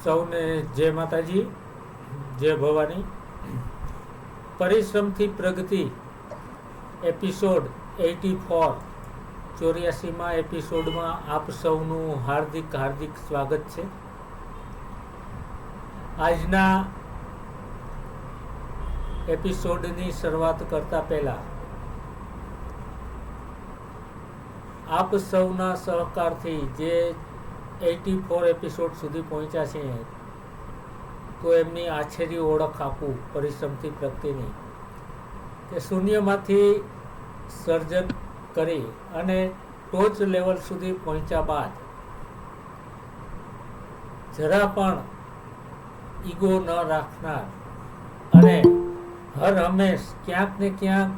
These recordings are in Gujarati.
સૌને જય માતાજી, જય ભવાની. પરિશ્રમથી પ્રગતિ એપિસોડ 84 એપિસોડમાં આપ સૌનું હાર્દિક સ્વાગત છે. આજના એપિસોડની શરૂઆત કરતા પહેલા આપ સૌના સહકારથી જે 84 એપિસોડ સુધી પહોંચ્યા છે, તો એમની આછેરી ઓળખ આપું પરિશ્રમથી પ્રગતિની, કે શૂન્યમાંથી સર્જન કરી અને ટોચ લેવલ સુધી પહોંચ્યા બાદ જરા પણ ઈગો ન રાખનાર અને હર હંમેશ ક્યાંક ને ક્યાંક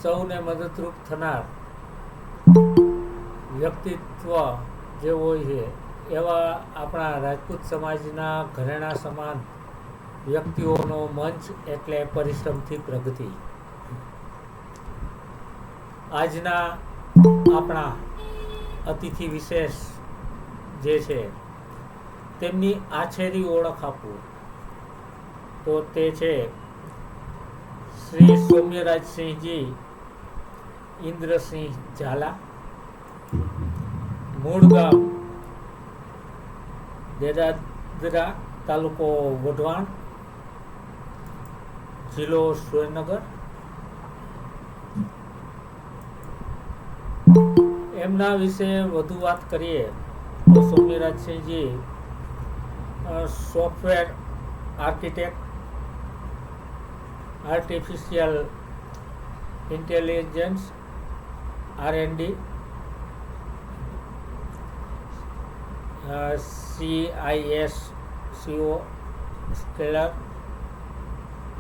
સૌને મદદરૂપ થનાર વ્યક્તિત્વ જે હોય છે એવા આપણા રાજપૂત સમાજના ઘરેણા સમાન વ્યક્તિઓનો મંચ એટલે પરિશ્રમથી પ્રગતિ. આજના આપણા અતિથિ વિશેષ જે છે તેમની આછેરી ઓળખ આપવું, તો તે છે શ્રી સૌમ્યરાજસિંહજી ઇન્દ્રસિંહ ઝાલા, મૂળ ગામ દેરાદરા, તાલુકો વઢવાણ, જિલ્લો સુરેન્દ્રનગર. એમના વિશે વધુ વાત કરીએ તો Saumyarajsinhji software architect, artificial intelligence R&D, CISCO Scaler,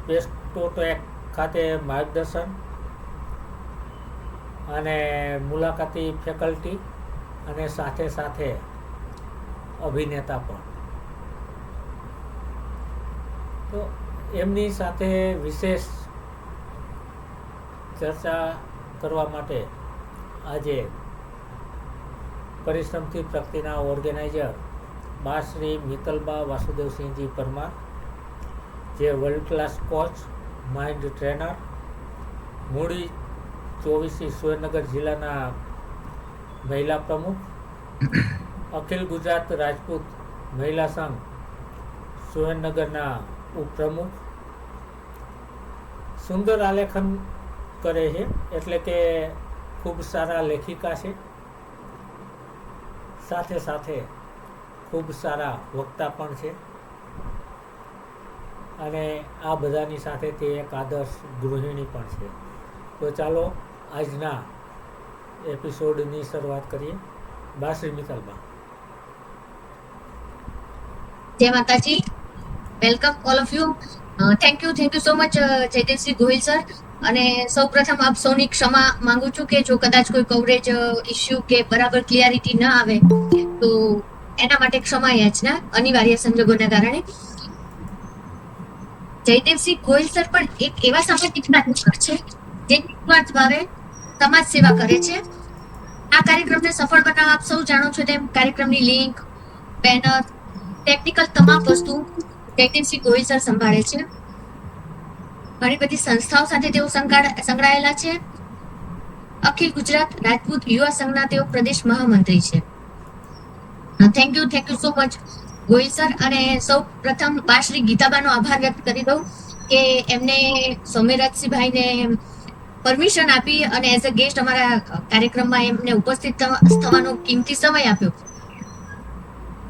પેસ્ટોટેક ખાતે માર્ગદર્શન અને મુલાકાતી ફેકલ્ટી અને સાથે અભિનેતા પણ. તો એમની સાથે વિશેષ ચર્ચા કરવા માટે આજે પરિશ્રમથી પ્રગતિના ઓર્ગેનાઇઝર બા શ્રી મિત્તલબા વાસુદેવસિંહજી પરમાર, જે world class coach, mind trainer, Muli 24 Surendranagar જિલ્લાના મહિલા પ્રમુખ, અખિલ ગુજરાત રાજપૂત મહિલા સંઘ સુરેન્દ્રનગરના ઉપપ્રમુખ, સુંદર આલેખન કરે છે એટલે કે ખૂબ સારા લેખિકા છે, સાથે ખૂબ સારા વક્તા પણ છે અને આ બધાની સાથે તે એક આદર્શ ગૃહિણી પણ છે. તો ચાલો આજના એપિસોડની શરૂઆત કરીએ. બા શ્રી મિત્તલબા. જય માતાજી, welcome all of you. Thank you so much Jaydevsinh Gohil sir. અને સૌપ્રથમ આપ સૌની ક્ષમા માંગુ છું કે જો કદાચ કોઈ કવરેજ ઇસ્યુ કે બરાબર ક્લિયરિટી ન આવે તો એના માટે ક્ષમા યાચના, અનિવાર્ય સંજોગોના કારણે. જયદેવસિંહ ગોહિલ સર પણ એક એવા સામાજિક કાર્યકર છે જે નિસ્વાર્થ ભાવે સમાજ સેવા કરે છે. આ કાર્યક્રમને સફળ બનાવવા આપ સૌ જાણો છો તેમ કાર્યક્રમની લિંક, બેનર, ટેકનિકલ તમામ વસ્તુ જયદેવસિંહ ગોહિલ સર સંભાળે છે. ઘણી બધી સંસ્થાઓ સાથે તેઓ સંકળાયેલા છે. અખિલ ગુજરાત રાજપૂત યુવા સંઘના તેઓ પ્રદેશ મહામંત્રી છે. Thank you so much Gohil sir. અને સૌ પ્રથમ બા શ્રી ગીતાબાનો આભાર વ્યક્ત કરી દઉં કે એમને સૌમ્યરાજસિંહભાઈને પરમિશન આપી અને એઝ અ ગેસ્ટ અમારા કાર્યક્રમમાં એમને ઉપસ્થિત થવાનો કિંમતી સમય આપ્યો.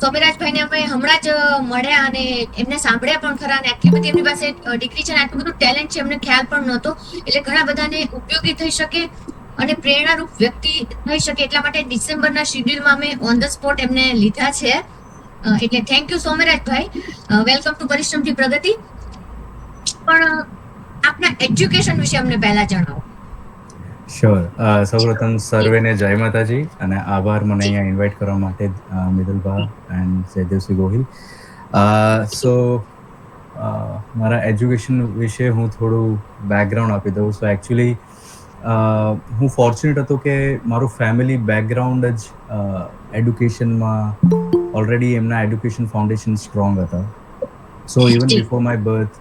સૌમ્યરાજભાઈને અમે હમણાં જ મળ્યા અને એમને સાંભળ્યા પણ ખરા, અને આટલી બધી એમની પાસે ડિગ્રી છે અને આટલું બધું ટેલેન્ટ છે એમને ખ્યાલ પણ નહોતો. એટલે ઘણા બધાને ઉપયોગી થઈ શકે અને પ્રેરણારૂપ વ્યક્તિ થઈ શકે એટલા માટે ડિસેમ્બરના શિડ્યુલમાં અમે ઓન ધ સ્પોટ એમને લીધા છે. એટલે થેન્ક યુ સૌમ્યરાજભાઈ. વેલકમ ટુ પરિશ્રમથી પ્રગતિ. પણ આપના એજ્યુકેશન વિશે અમને પહેલા જણાવો. શ્યોર. સૌપ્રથમ સર્વેને જય માતાજી અને આભાર મને અહીંયા ઇન્વાઇટ કરવા માટે મિત્તલબા એન્ડ જયદેવસિંહ ગોહિલ. સો મારા એજ્યુકેશન વિશે હું થોડું બેકગ્રાઉન્ડ આપી દઉં. સો એકચ્યુઅલી હું ફોર્ચ્યુનેટ હતો કે મારું ફેમિલી બેકગ્રાઉન્ડ જ એડ્યુકેશનમાં ઓલરેડી એમના એડ્યુકેશન ફાઉન્ડેશન સ્ટ્રોંગ હતા. સો ઇવન જી. બિફોર માય બર્થ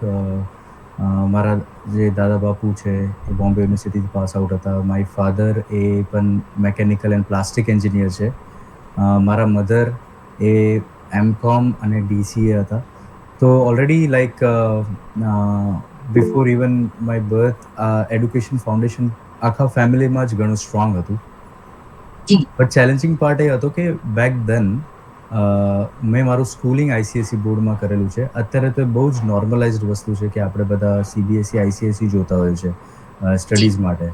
મારા જે દાદા બાપુ છે એ બોમ્બે યુનિવર્સિટીથી પાસ આઉટ હતા. માય ફાધર એ પણ મેકેનિકલ એન્ડ પ્લાસ્ટિક એન્જિનિયર છે. મારા મધર એ એમકોમ અને DCA હતા. તો already like before even my birth education foundation આખા ફેમિલીમાં જ ઘણું સ્ટ્રોંગ હતું. જી. બટ ચેલેન્જિંગ પાર્ટ એ હતો કે બેક ધેન મેં મારું સ્કૂલિંગ ICSE બોર્ડમાં કરેલું છે. અત્યારે તો બહુ જ નોર્મલાઇઝડ વસ્તુ છે કે આપણે બધા CBSE ICSE જોતા હોય છે સ્ટડીઝ માટે.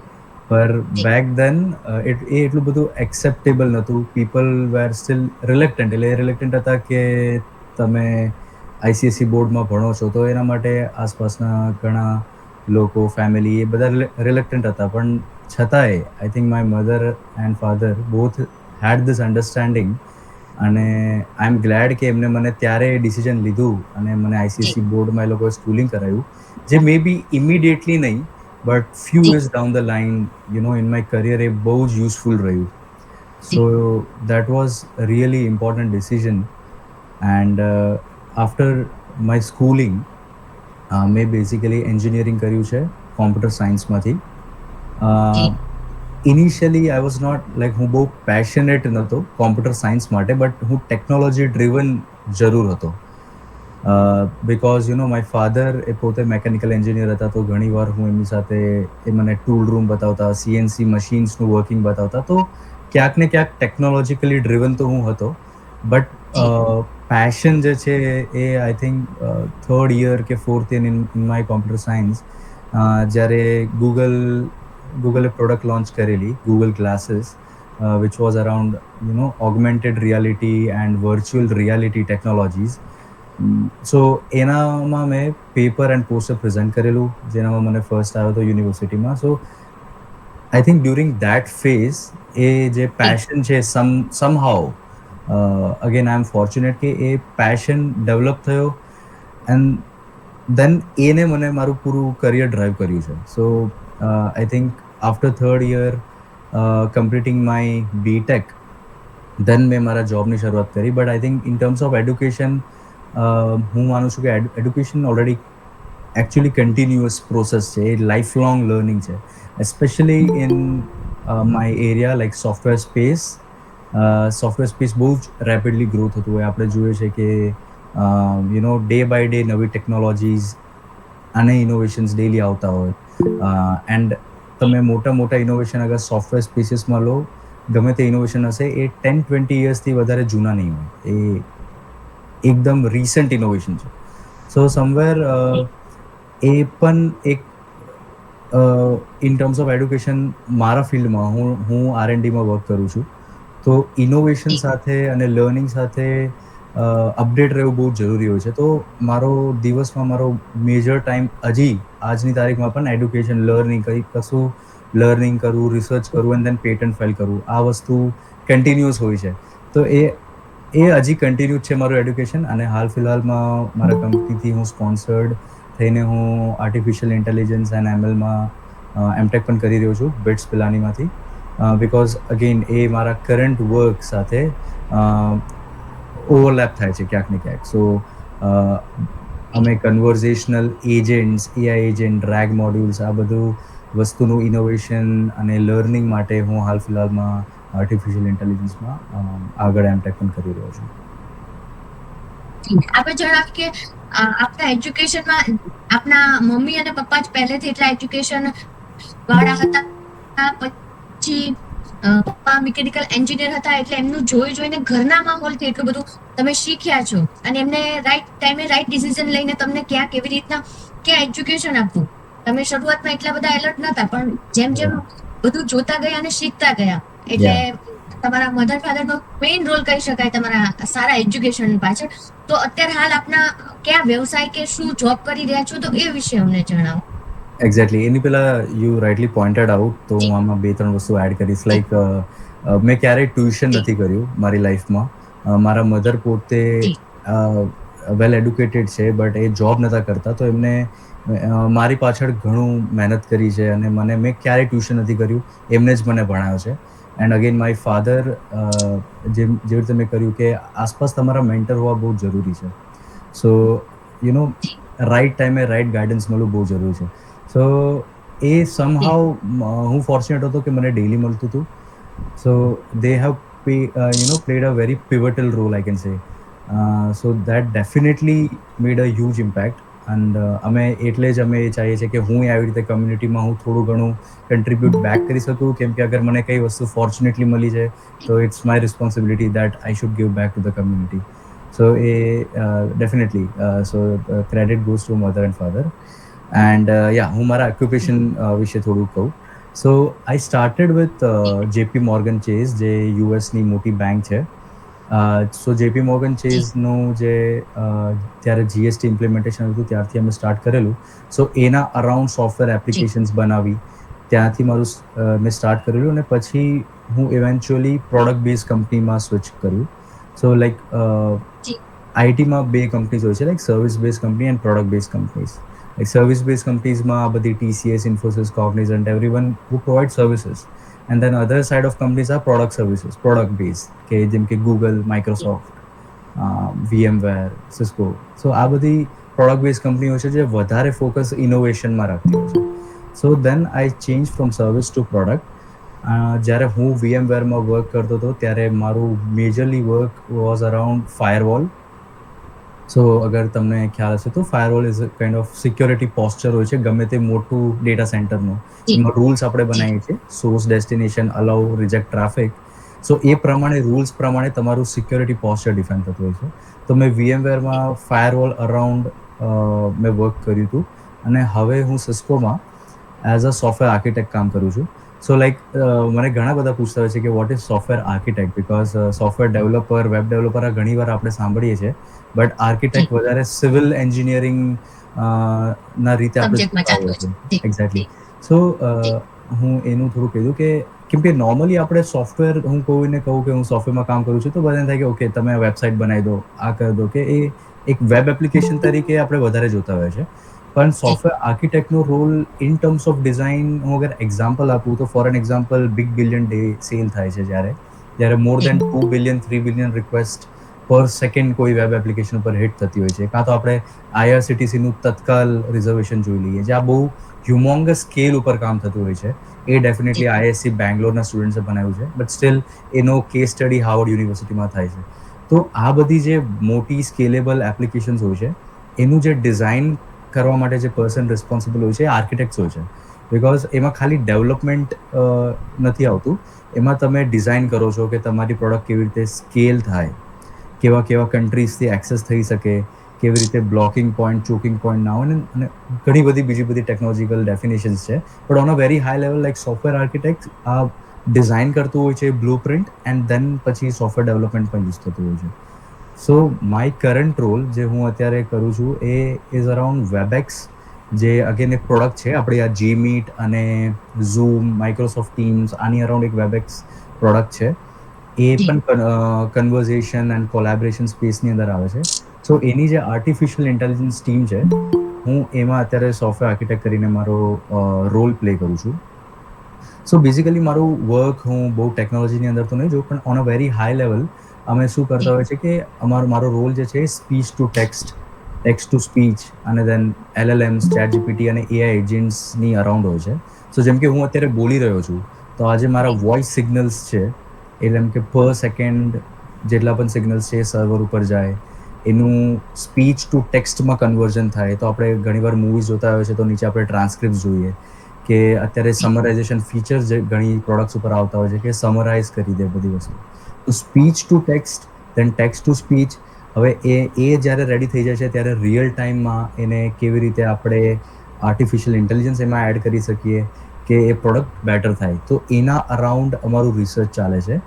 પર બેક ધેન એ એટલું બધું એક્સેપ્ટેબલ નહોતું. પીપલ વેર સ્ટીલ રિલેક્ટન્ટ, એટલે એ રિલેક્ટન્ટ હતા કે તમે ICSE બોર્ડમાં ભણો છો, તો એના માટે આસપાસના ઘણા લોકો, ફેમિલી એ બધા રિલેક્ટન્ટ હતા. પણ છતાંય I think my mother and father both had this understanding, અને આઈ એમ ગ્લેડ કે એમને મને ત્યારે ડિસિઝન લીધું અને મને ICSE બોર્ડમાં એ લોકોએ સ્કૂલિંગ કરાવ્યું, જે મે બી ઇમિડિયેટલી નહીં but few years down the line in my career એ બહુ જ યુઝફુલ રહ્યું. So that was really important decision. And after my schooling મેં બેઝિકલી એન્જિનિયરિંગ કર્યું છે કોમ્પ્યુટર સાયન્સમાંથી. Initially I was not like, હું બહુ પેશનેટ નહોતો કોમ્પ્યુટર સાયન્સ માટે, બટ હું ટેકનોલોજી ડ્રિવન જરૂર હતો. બિકોઝ માય ફાધર એ પોતે મેકેનિકલ એન્જિનિયર હતા, તો ઘણીવાર હું એમની સાથે એ મને ટૂલ રૂમ બતાવતા, CNC મશીન્સનું વર્કિંગ બતાવતા, તો ક્યાંક ને ક્યાંક ટેકનોલોજીકલી ડ્રિવન તો હું હતો. બટ પેશન જે છે એ આઈ થિંક થર્ડ યર કે fourth year in my computer science, જ્યારે ગૂગલે પ્રોડક્ટ લોન્ચ કરેલી, Google glasses, which was around augmented reality and virtual reality technologies. So એનામાં મેં પેપર એન્ડ પોસ્ટર પ્રેઝન્ટ કરેલું, જેનામાં મને ફર્સ્ટ આવ્યો હતો યુનિવર્સિટીમાં. So I think during that phase એ જે પેશન છે somehow again I am fortunate કે એ પેશન ડેવલપ થયો, એન્ડ દેન એને મને મારું પૂરું કરિયર ડ્રાઈવ કર્યું છે. So I think after third year completing my BTech, then મેં મારા જોબની શરૂઆત કરી. But I think in terms of education, હું માનું છું કે education already actually continuous process છે, એ લાઈફ લોંગ લર્નિંગ છે. Especially in my area like software space બહુ જ રેપિડલી ગ્રો થતું હોય. આપણે જોઈએ છે કે ડે બાય ડે નવી ટેકનોલોજીઝ અને ઇનોવેશન્સ ડેલી આવતા હોય. એન્ડ તમે મોટા ઇનોવેશન અગર સોફ્ટવેર સ્પેસીસમાં લો, ગમે તે ઇનોવેશન હશે એ 10-20 યર્સથી વધારે જૂના નહીં હોય, એ એકદમ રિસન્ટ ઇનોવેશન છે. સો સમવેર એ પણ એક ઇન ટર્મ્સ ઓફ એડ્યુકેશન, મારા ફિલ્ડમાં હું R&Dમાં વર્ક કરું છું, તો ઇનોવેશન સાથે અને લર્નિંગ સાથે અપડેટ રહેવું બહુ જરૂરી હોય છે. તો મારો દિવસમાં મારો મેજર ટાઈમ હજી આજની તારીખમાં પણ એડ્યુકેશન, લર્નિંગ, કશું લર્નિંગ કરવું, રિસર્ચ કરવું એન્ડ દેન પેટન્ટ ફાઇલ કરવું, આ વસ્તુ કન્ટિન્યુઅસ હોય છે. તો એ હજી કન્ટિન્યુ છે મારું એડ્યુકેશન. અને હાલ ફિલહાલમાં મારા કંપનીથી હું સ્પોન્સર્ડ થઈને હું આર્ટિફિશિયલ ઇન્ટેલિજન્સ એન્ડ MLમાં M.Tech પણ કરી રહ્યો છું BITS પિલાનીમાંથી. બિકોઝ અગેન એ મારા કરંટ વર્ક સાથે ઓવરલેપ થાય છે ક્યાંક ને ક્યાંક. સો અમે conversational agents, AI agent, RAG modules, આ બધું વસ્તુનું ઇનોવેશન અને લર્નિંગ માટે હું હાલ ફિલહાલમાં આર્ટિફિશિયલ ઇન્ટેલિજન્સમાં આગળ M.Tech પણ કરી રહ્યો છું. આપણે જણાવ્યું કે આપણા એજ્યુકેશનમાં આપના મમ્મી અને પપ્પા જ પહેલેથી એટલા એજ્યુકેશન વાળા હતા, પછી પપ્પા મિકેનિકલ એન્જિનિયર હતા, એટલે એમનું જોઈને ઘરના માહોલથી એટલું બધું તમે શીખ્યા છો, અને એમને રાઈટ ટાઈમે રાઈટ ડિસિઝન લઈને તમને ક્યાં કેવી રીતના ક્યાં એજ્યુકેશન આપવું. તમે શરૂઆતમાં એટલા બધા એલર્ટ નહોતા, પણ જેમ બધું જોતા ગયા અને શીખતા ગયા, એટલે તમારા મધર ફાધરનો મેઇન રોલ કહી શકાય તમારા સારા એજ્યુકેશન પાછળ. તો અત્યારે હાલ આપના કયા વ્યવસાય કે શું જોબ કરી રહ્યા છો, તો એ વિશે અમને જણાવો. એક્ઝેક્ટલી. એની પહેલા યુ રાઇટલી પોઇન્ટેડ આઉટ, તો હું આમાં 2-3 વસ્તુ એડ કરીશ. લાઈક મેં ક્યારેય ટ્યુશન નથી કર્યું મારી લાઈફમાં. મારા મધર પોતે વેલ એડ્યુકેટેડ છે, બટ એ જોબ નહોતા કરતા, તો એમને મારી પાછળ ઘણું મહેનત કરી છે, અને મેં ક્યારેય ટ્યુશન નથી કર્યું, એમને જ મને ભણાવ્યો છે. એન્ડ અગેન માય ફાધર, જેવી રીતે મેં કર્યું કે આસપાસ તમારા મેન્ટર હોવા બહુ જરૂરી છે. સો યુ નો રાઈટ ટાઈમે રાઈટ ગાઈડન્સ મળવું બહુ જરૂરી છે. સો એ સમહાવ હું ફોર્ચ્યુનેટ હતો કે મને ડેલી મળતું હતું. So they have played a very pivotal role, I can say. So that definitely made a huge impact. And અમે એટલે જ અમે એ ચાહીએ છીએ કે હું આવી રીતે કમ્યુનિટીમાં હું થોડું ઘણું કન્ટ્રીબ્યુટ બેક કરી શકું, કેમ કે અગર મને કઈ વસ્તુ ફોર્ચ્યુનેટલી મળી છે તો it's my responsibility that I should give back to the community. So એ definitely so credit goes to mother and father. And yeah હું મારા ઓક્યુપેશન વિશે થોડું કહું. So I started with JP Morgan Chase, જે યુએસની મોટી બેંક છે. સો JP Morgan Chaseનું જે ત્યારે GST ઇમ્પ્લિમેન્ટેશન હતું ત્યારથી અમે સ્ટાર્ટ કરેલું. સો એના અરાઉન્ડ સોફ્ટવેર એપ્લિકેશન્સ બનાવી ત્યાંથી મારું મેં સ્ટાર્ટ કરેલું, અને પછી હું ઇવેન્ચ્યુઅલી પ્રોડક્ટ બેઝ કંપનીમાં સ્વિચ કર્યું. સો લાઈક આઈટીમાં બે કંપનીઝ હોય છે, like service base company and product base companies. Like service-based companies માં બધી TCS, Infosys, Cognizant, everyone who provide services. And then other side of companies are product services, product-based, કે જેમ કે Google, Microsoft, VMware, Cisco. So આ બધી product-based કંપનીઓ છે જે વધારે ફોકસ ઇનોવેશનમાં રાખતી હોય છે. So then I changed from service to product. જ્યારે હું VMwareમાં વર્ક કરતો હતો ત્યારે મારું majorly work was around firewall. So અગર તમને ખ્યાલ હશે તો firewall is a kind of security posture હોય છે ગમે તે મોટું ડેટા સેન્ટરનું. એમાં રૂલ્સ આપણે બનાવીએ છીએ, સોર્સ, ડેસ્ટિનેશન, અલાઉ, રિજેક્ટ ટ્રાફિક. સો એ પ્રમાણે રૂલ્સ પ્રમાણે તમારું સિક્યોરિટી પોસ્ચર ડિફાઇન થતું હોય છે. તો મેં VMwareમાં ફાયરવોલ અરાઉન્ડ મેં વર્ક કર્યું હતું, અને હવે હું સિસ્કોમાં એઝ અ સોફ્ટવેર આર્કિટેક્ટ કામ કરું છું. સો લાઈક મને ઘણા બધા પૂછતા હોય છે કે what is software architect, because software developer, web developer આ ઘણી વાર આપણે સાંભળીએ છીએ, બટ આર્કિટેક્ટ વધારે સિવિલ એન્જિનિયરિંગ ના રીતે આપણે એક્ઝેક્ટલી. સો હું એનું થોડું કીધું કે કેમ કે નોર્મલી આપણે સોફ્ટવેર, હું કોઈને કહું કે હું સોફ્ટવેરમાં કામ કરું છું તો બધાને થાય કે ઓકે તમે વેબસાઇટ બનાવી દો, આ કરી દો, કે એ એક વેબ એપ્લિકેશન તરીકે આપણે વધારે જોતા હોય છે. પણ સોફ્ટવેર આર્કિટેક્ટનો role in terms of design, હું અગર એક્ઝામ્પલ આપું તો for an example big billion day sale થાય છે જ્યારે more than 2 billion 3 billion request per second કોઈ વેબ એપ્લિકેશન ઉપર હિટ થતી હોય છે. કાં તો આપણે IRCTCનું તત્કાલ રિઝર્વેશન જોઈ લઈએ, જે આ બહુ હ્યુમોંગસ સ્કેલ ઉપર કામ થતું હોય છે. એ ડેફિનેટલી IISc બેંગ્લોરના સ્ટુડન્ટ્સે બનાવ્યું છે, બટ સ્ટીલ એનો કેસ સ્ટડી હાર્વર્ડ યુનિવર્સિટીમાં થાય છે. તો આ બધી જે મોટી સ્કેલેબલ એપ્લિકેશન્સ હોય છે એનું જે ડિઝાઇન કરવા માટે જે પર્સન રિસ્પોન્સિબલ હોય છે એ આર્કિટેક્ટ્સ હોય છે. બિકોઝ એમાં ખાલી ડેવલપમેન્ટ નથી આવતું, એમાં તમે ડિઝાઇન કરો છો કે તમારી પ્રોડક્ટ કેવી રીતે સ્કેલ થાય, કેવા કેવા કન્ટ્રીઝથી એક્સેસ થઈ શકે, કેવી રીતે બ્લોકિંગ પોઈન્ટ, ચોકિંગ પોઈન્ટ ના હોય, અને ઘણી બધી બીજી બધી ટેકનોલોજીકલ ડેફિનેશન્સ છે. But on a very high level like software architect આ ડિઝાઇન કરતું હોય છે બ્લુ પ્રિન્ટ, એન્ડ દેન પછી સોફ્ટવેર ડેવલપમેન્ટ પણ યુઝ થતું હોય છે. સો માય કરન્ટ રોલ જે હું અત્યારે કરું છું એ ઇઝ અરાઉન્ડ વેબએક્સ, જે અગેન એક પ્રોડક્ટ છે આપણી આ Gmeet અને ઝૂમ, માઇક્રોસોફ્ટ ટીમ્સ, આની અરાઉન્ડ એક વેબએક્સ પ્રોડક્ટ છે. એ પણ કન્વર્ઝેશન એન્ડ કોલેબોરેશન સ્પેસની અંદર આવે છે. સો એની જે આર્ટિફિશિયલ ઇન્ટેલિજન્સ ટીમ છે, હું એમાં અત્યારે સોફ્ટવેર આર્કિટેક્ટ કરીને મારો રોલ પ્લે કરું છું. સો બેઝિકલી મારું વર્ક હું બહુ ટેકનોલોજીની અંદર તો નહીં જોઉં, પણ on a very high level અમે શું કરતા હોય છે કે મારો રોલ જે છે speech to text, text to speech, અને દેન LLMs, ChatGPT અને AI એજન્ટ્સની અરાઉન્ડ હોય છે. સો જેમ કે હું અત્યારે બોલી રહ્યો છું તો આજે મારા વોઇસ સિગ્નલ્સ છે, એટલે એમ કે પર સેકન્ડ જેટલા પણ સિગ્નલ્સ છે સર્વર ઉપર જાય, એનું સ્પીચ ટુ ટેક્સ્ટમાં કન્વર્ઝન થાય. તો આપણે ઘણીવાર મૂવીઝ જોતા હોય છે તો નીચે આપણે ટ્રાન્સક્રિપ્ટ જોઈએ, કે અત્યારે સમરાઇઝેશન ફીચર્સ જે ઘણી પ્રોડક્ટ્સ ઉપર આવતા હોય છે કે સમરાઇઝ કરી દે બધી વસ્તુ. તો speech to text, then text to speech. હવે એ જ્યારે રેડી થઈ જાય છે ત્યારે રિયલ ટાઈમમાં એને કેવી રીતે આપણે આર્ટિફિશિયલ ઇન્ટેલિજન્સ એમાં એડ કરી શકીએ કે એ પ્રોડક્ટ બેટર થાય. તો એના અરાઉન્ડ અમારું રિસર્ચ ચાલે છે.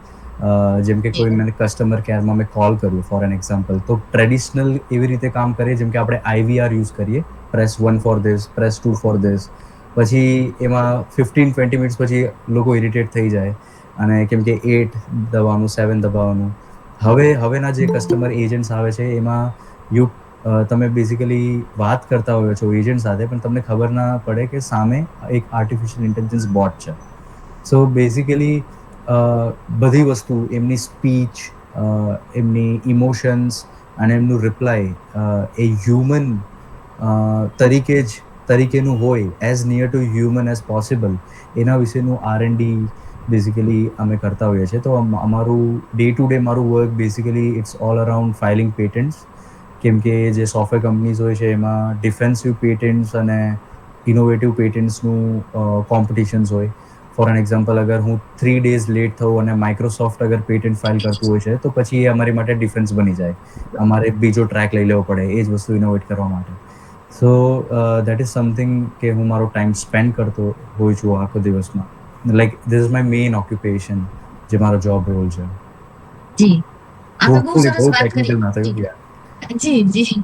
જેમ કે કોઈ મને કસ્ટમર કેરમાં મેં કોલ કર્યું ફોર એન એક્ઝામ્પલ, તો ટ્રેડિશનલ એવી રીતે કામ કરીએ જેમ કે આપણે IVR યુઝ કરીએ, press 1 for this, press 2 for this. પછી એમાં 15-20 મિનિટ્સ પછી લોકો ઇરિટેટ થઈ જાય, અને કેમ કે 8 દબાવવાનું, 7 દબાવવાનું. હવેના જે કસ્ટમર એજન્ટ્સ આવે છે એમાં તમે બેઝિકલી વાત કરતા હોય છો એજન્ટ સાથે, પણ તમને ખબર ના પડે કે સામે એક આર્ટિફિશિયલ ઇન્ટેલિજન્સ બોટ છે. સો બેઝિકલી બધી વસ્તુ એમની સ્પીચ, એમની ઇમોશન્સ અને એમનું રિપ્લાય એ હ્યુમન તરીકેનું હોય, as near to human as possible, એના વિશેનું R&D બેઝિકલી અમે કરતા હોઈએ છીએ. તો અમારું ડે ટુ ડે મારું work basically it's all around filing patents, કેમ કે જે સોફ્ટવેર કંપનીઝ હોય છે એમાં ડિફેન્સિવ પેટન્ટ્સ અને ઇનોવેટિવ પેટન્ટ્સનું કોમ્પિટિશન્સ હોય. ફોર એન એક્ઝામ્પલ, અગર હું 3 days લેટ થઉં અને માઇક્રોસોફ્ટ અગર પેટન્ટ ફાઇલ કરતું હોય છે તો પછી એ અમારી માટે ડિફેન્સ બની જાય, અમારે બીજો ટ્રેક લઈ લેવો પડે એ જ વસ્તુ ઇનોવેટ કરવા માટે. સો દેટ ઇઝ સમથિંગ કે હું મારો ટાઈમ સ્પેન્ડ કરતો હોઉં છું આખો દિવસમાં. Like this is my main occupation, જે મારો જોબ રોલ છે. જી આપણે બહુ હોપફુલી સરસ બહુ વાત ટેકનિકલ કરી. ના થયું. જી Yeah. જી જી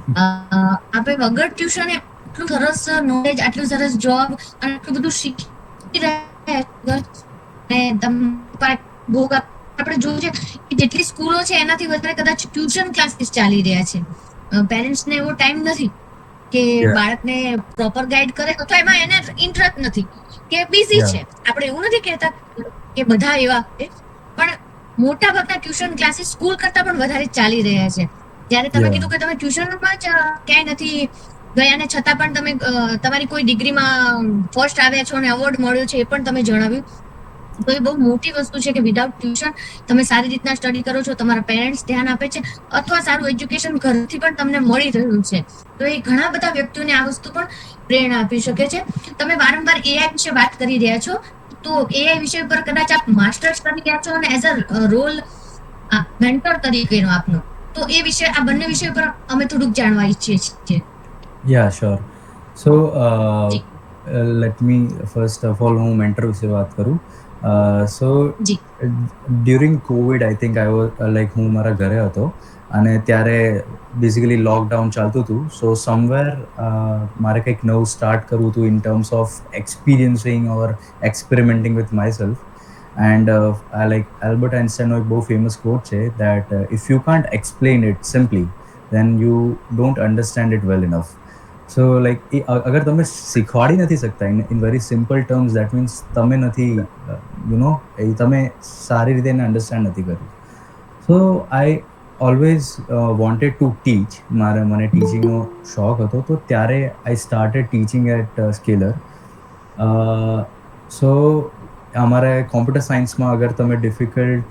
આપણે વગર ટ્યુશન એટલું સરસ નોલેજ, આટલું સરસ જોબ અને આટલું બધું શીખી રહ્યા છે. ભોગ આપણે જોયું છે કે જેટલી સ્કૂલો છે એનાથી વધારે કદાચ ટ્યુશન ક્લાસીસ ચાલી રહ્યા છે. પેરેન્ટ્સને એવો ટાઈમ નથી કે Yeah. બાળકને પ્રોપર ગાઈડ કરે, અથવા એમાં એને ઇન્ટરેસ્ટ નથી કે બિઝી Yeah. છે. આપણે એવું નથી કહેતા કે બધા એવા છે, પણ મોટા ભાગના ટ્યુશન ક્લાસીસ સ્કૂલ કરતા પણ વધારે ચાલી રહ્યા છે. જ્યારે તમે Yeah. કીધું કે તમે ટ્યુશનમાં જ ક્યાંય નથી ગયા ને છતાં પણ તમે તમારી કોઈ ડિગ્રીમાં ફર્સ્ટ આવ્યા છો અને એવોર્ડ મળ્યો છે એ પણ તમે જણાવ્યું. તો એ બહુ મોટી વસ્તુ છે કે વિધાઉટ ટ્યુશન તમે સારી રીતના સ્ટડી કરો છો, તમારા પેરેન્ટ્સ ધ્યાન આપે છે, અથવા સારું એજ્યુકેશન ઘરથી પણ તમને મળી રહ્યું છે. તો એ ઘણા બધા વ્યક્તિઓને આ વસ્તુ પણ પ્રેરણા આપી શકે છે. તમે વારંવાર AI વિશે વાત કરી રહ્યા છો, તો AI વિષય પર કદાચ આપ માસ્ટર્સ કરી રહ્યા છો અને એઝ અ રોલ મેન્ટર તરીકેનો આપનો, તો એ વિષય, આ બંને વિષય પર અમે થોડુંક જાણવા ઈચ્છીએ છીએ. Yeah, sure. So, જી let me first of all હું મેન્ટર વિશે વાત કરું. So, જી during Covid I think I was like હું મારા ઘરે હતો અને ત્યારે બેઝિકલી લોકડાઉન ચાલતું હતું. સો સમવેર મારે કંઈક નવું સ્ટાર્ટ કરવું હતું in terms of experiencing or experimenting with myself. And like Albert આઇન્સ્ટાઈનનો એક બહુ ફેમસ કોટ છે that if you can't explain it simply then you don't understand it well enough. So like અગર તમે શીખવાડી નથી શકતા in very simple terms, that means તમે નથી તમે સારી રીતે એને અન્ડરસ્ટેન્ડ નથી કર્યું. So I always wanted to teach. મને ટીચિંગનો શોખ હતો, તો ત્યારે I started teaching at Scaler. So અમારે કોમ્પ્યુટર સાયન્સમાં અગર તમે ડિફિકલ્ટ,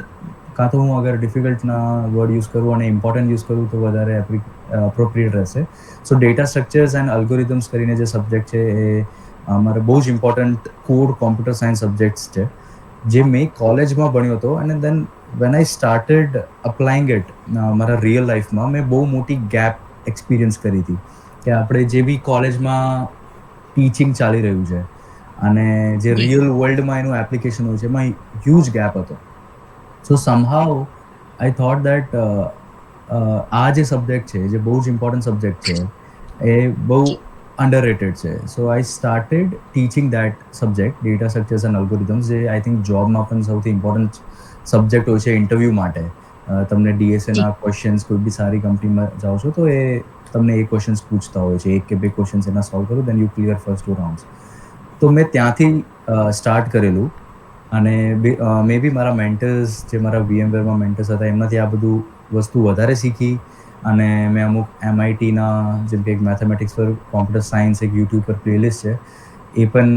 કાં તો હું અગર ડિફિકલ્ટના વર્ડ યુઝ કરું અને ઇમ્પોર્ટન્ટ યુઝ કરું તો વધારે એપ્રોપ્રિએટ રહેશે. So data structures and algorithms કરીને જે સબ્જેક્ટ છે એ અમારે બહુ જ important core computer science subjects છે, જે મેં કોલેજમાં ભણ્યો હતો. અને then when I started applying it મારા રિયલ લાઈફમાં, મેં બહુ મોટી ગેપ એક્સપિરિયન્સ કરી હતી કે આપણે જે બી કોલેજમાં ટીચિંગ ચાલી રહ્યું છે અને જે રિયલ વર્લ્ડમાં એનું એપ્લિકેશન હોય છે એમાં હ્યુજ ગેપ હતો. સો સમહાઉ આઈ થોટ દેટ આ જે સબ્જેક્ટ છે, જે બહુ જ ઇમ્પોર્ટન્ટ સબ્જેક્ટ છે, એ બહુ અંડરરેટેડ છે. So I started teaching that subject, data structures and algorithms, જે આઈ થિંક જોબમાં પણ સૌથી ઇમ્પોર્ટન્ટ સબ્જેક્ટ હોય છે ઇન્ટરવ્યૂ માટે. તમને DSAના ક્વેશ્ચન્સ, કોઈ બી સારી કંપનીમાં જાઓ છો તો એ તમને એ ક્વેશ્ચન્સ પૂછતા હોય છે, એક કે બે ક્વેશ્ચન્સ એના સોલ્વ કરો, then you clear first 2 rounds. તો મેં ત્યાંથી સ્ટાર્ટ કરેલું. અને મે બી મારા મેન્ટર્સ, જે મારા VMwareમાં મેન્ટર્સ હતા, એમનાથી આ બધું વસ્તુ વધારે શીખી. અને મેં અમુક MITના, જેમ કે એક મેથેમેટિક્સ પર કોમ્પ્યુટર સાયન્સ એક યુટ્યુબ પર પ્લેલિસ્ટ છે, એ પણ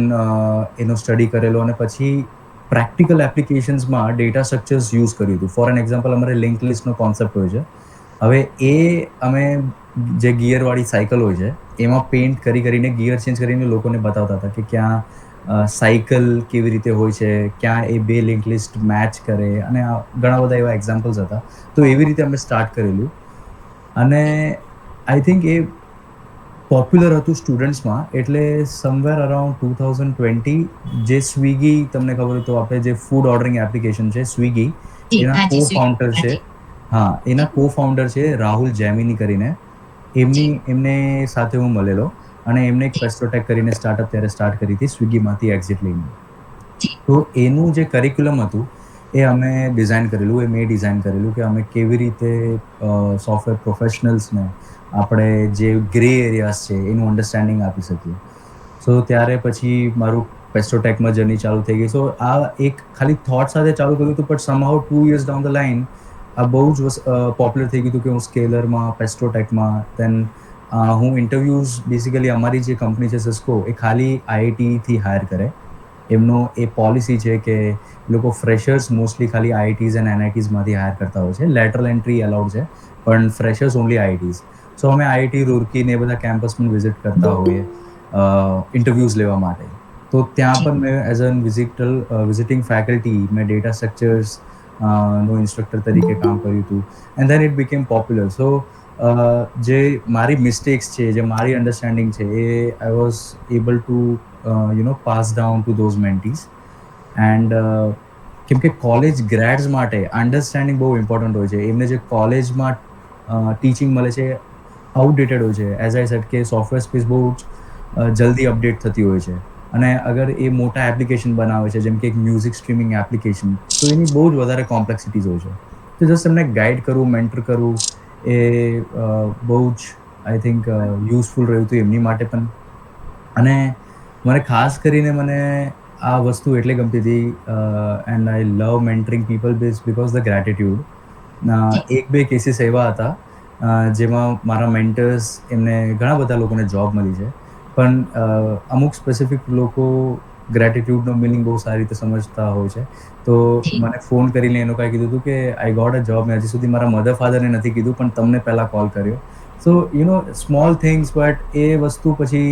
એનો સ્ટડી કરેલો. અને પછી પ્રેક્ટિકલ એપ્લિકેશન્સમાં ડેટા સ્ટ્રક્ચર્સ યુઝ કર્યું હતું. ફોર એન એક્ઝામ્પલ, અમારે લિંક લિસ્ટનો કોન્સેપ્ટ હોય છે. હવે એ અમે જે ગિયરવાળી સાયકલ હોય છે એમાં પેઇન્ટ કરીને ગિયર ચેન્જ કરીને લોકોને બતાવતા હતા કે ક્યાં સાયકલ કેવી રીતે હોય છે, ક્યાં એ બે લિંક લિસ્ટ મેચ કરે, અને ઘણા બધા એવા એક્ઝામ્પલ્સ હતા. તો એવી રીતે અમે સ્ટાર્ટ કરેલું. અને આઈ થિંક એ પોપ્યુલર હતું સ્ટુડન્ટ્સમાં. એટલે સમવેર અરાઉન્ડ 2020 જે સ્વિગી, તમને ખબર હોય તો આપણે જે ફૂડ ઓર્ડરિંગ એપ્લિકેશન છે સ્વિગી, એના કો ફાઉન્ડર છે, હા, એના કો ફાઉન્ડર છે રાહુલ જેમિની કરીને. એમને સાથે હું મળેલો અને એમને એક પેસ્ટ્રોટેક કરીને સ્ટાર્ટઅપ ત્યારે સ્ટાર્ટ કરી હતી સ્વિગીમાંથી એક્ઝિટ લઈને. તો એનું જે કરિક્યુલમ હતું એ અમે ડિઝાઇન કરેલું, એ મેં ડિઝાઇન કરેલું કે અમે કેવી રીતે સોફ્ટવેર પ્રોફેશનલ્સને આપણે જે ગ્રે એરિયાઝ છે એનું અન્ડરસ્ટેન્ડિંગ આપી શકીએ. સો ત્યારે પછી મારું પેસ્ટ્રોટેકમાં જર્ની ચાલુ થઈ ગઈ. સો આ એક ખાલી થોટ સાથે ચાલુ કર્યું હતું, but સમહાઉ 2 years down the line આ બહુ જ પોપ્યુલર થઈ ગયું હતું કે હું સ્કેલરમાં, પેસ્ટ્રોટેકમાં. દેન હું ઇન્ટરવ્યૂઝ બેસિકલી અમારી જે કંપની છે સિસ્કો, એ ખાલી આઈઆઈટીથી હાયર કરે. એમનો એ પોલિસી છે કે લોકો ફ્રેશર્સ મોસ્ટલી ખાલી આઈઆઈટીઝ એન્ડ એનઆઈટીઝમાંથી હાયર કરતા હોય છે. લેટરલ એન્ટ્રી અલાઉડ છે, પણ ફ્રેશર્સ ઓનલી આઈઆઈટીઝ. સો અમે આઈઆઈટી રૂરકી ને એ બધા કેમ્પસ પણ વિઝિટ કરતા હોઈએ ઇન્ટરવ્યૂઝ લેવા માટે. તો ત્યાં પણ મેં એઝ અન વિઝિટિંગ ફેકલ્ટી મેં ડેટા સ્ટ્રક્ચર્સ નો ઇન્સ્ટ્રક્ટર તરીકે કામ કર્યું હતું. And then it became popular. So જે મારી મિસ્ટેક્સ છે, જે મારી અન્ડરસ્ટેન્ડિંગ છે, એ I was able to pass down to those mentees. And કેમ કે કોલેજ ગ્રેડ્સ માટે અન્ડરસ્ટેન્ડિંગ બહુ ઇમ્પોર્ટન્ટ હોય છે. એમને જે કોલેજમાં ટીચિંગ મળે છે આઉટડેટેડ હોય છે. એઝ આઈ સેડ કે સોફ્ટવેર સ્પેસ બહુ જ જલ્દી અપડેટ થતી હોય છે. અને અગર એ મોટા એપ્લિકેશન બનાવે છે, જેમ કે એક મ્યુઝિક સ્ટ્રીમિંગ એપ્લિકેશન, તો એની બહુ જ વધારે કોમ્પ્લેક્સિટીઝ હોય છે. તો જસ્ટ એમને ગાઈડ કરવું, મેન્ટર કરવું, એ બહુ જ આઈ થિંક યુઝફુલ રહ્યું હતું એમની માટે પણ. અને મને ખાસ કરીને મને આ વસ્તુ એટલે ગમતી હતી, and I love mentoring people because the gratitude. એક બે કેસીસ એવા હતા જેમાં મારા મેન્ટર્સ, એમને ઘણા બધા લોકોને જોબ મળી છે, પણ અમુક સ્પેસિફિક લોકો ગ્રેટિટ્યૂડનો મિનિંગ બહુ સારી રીતે સમજતા હોય છે. તો મને ફોન કરીને એનું કાંઈ કીધું હતું કે આઈ ગોટ અ જોબ. મેં હજી સુધી મારા મધર ફાધરને નથી કીધું, પણ તમને પહેલાં કોલ કર્યો. સો સ્મોલ થિંગ્સ, બટ એ વસ્તુ પછી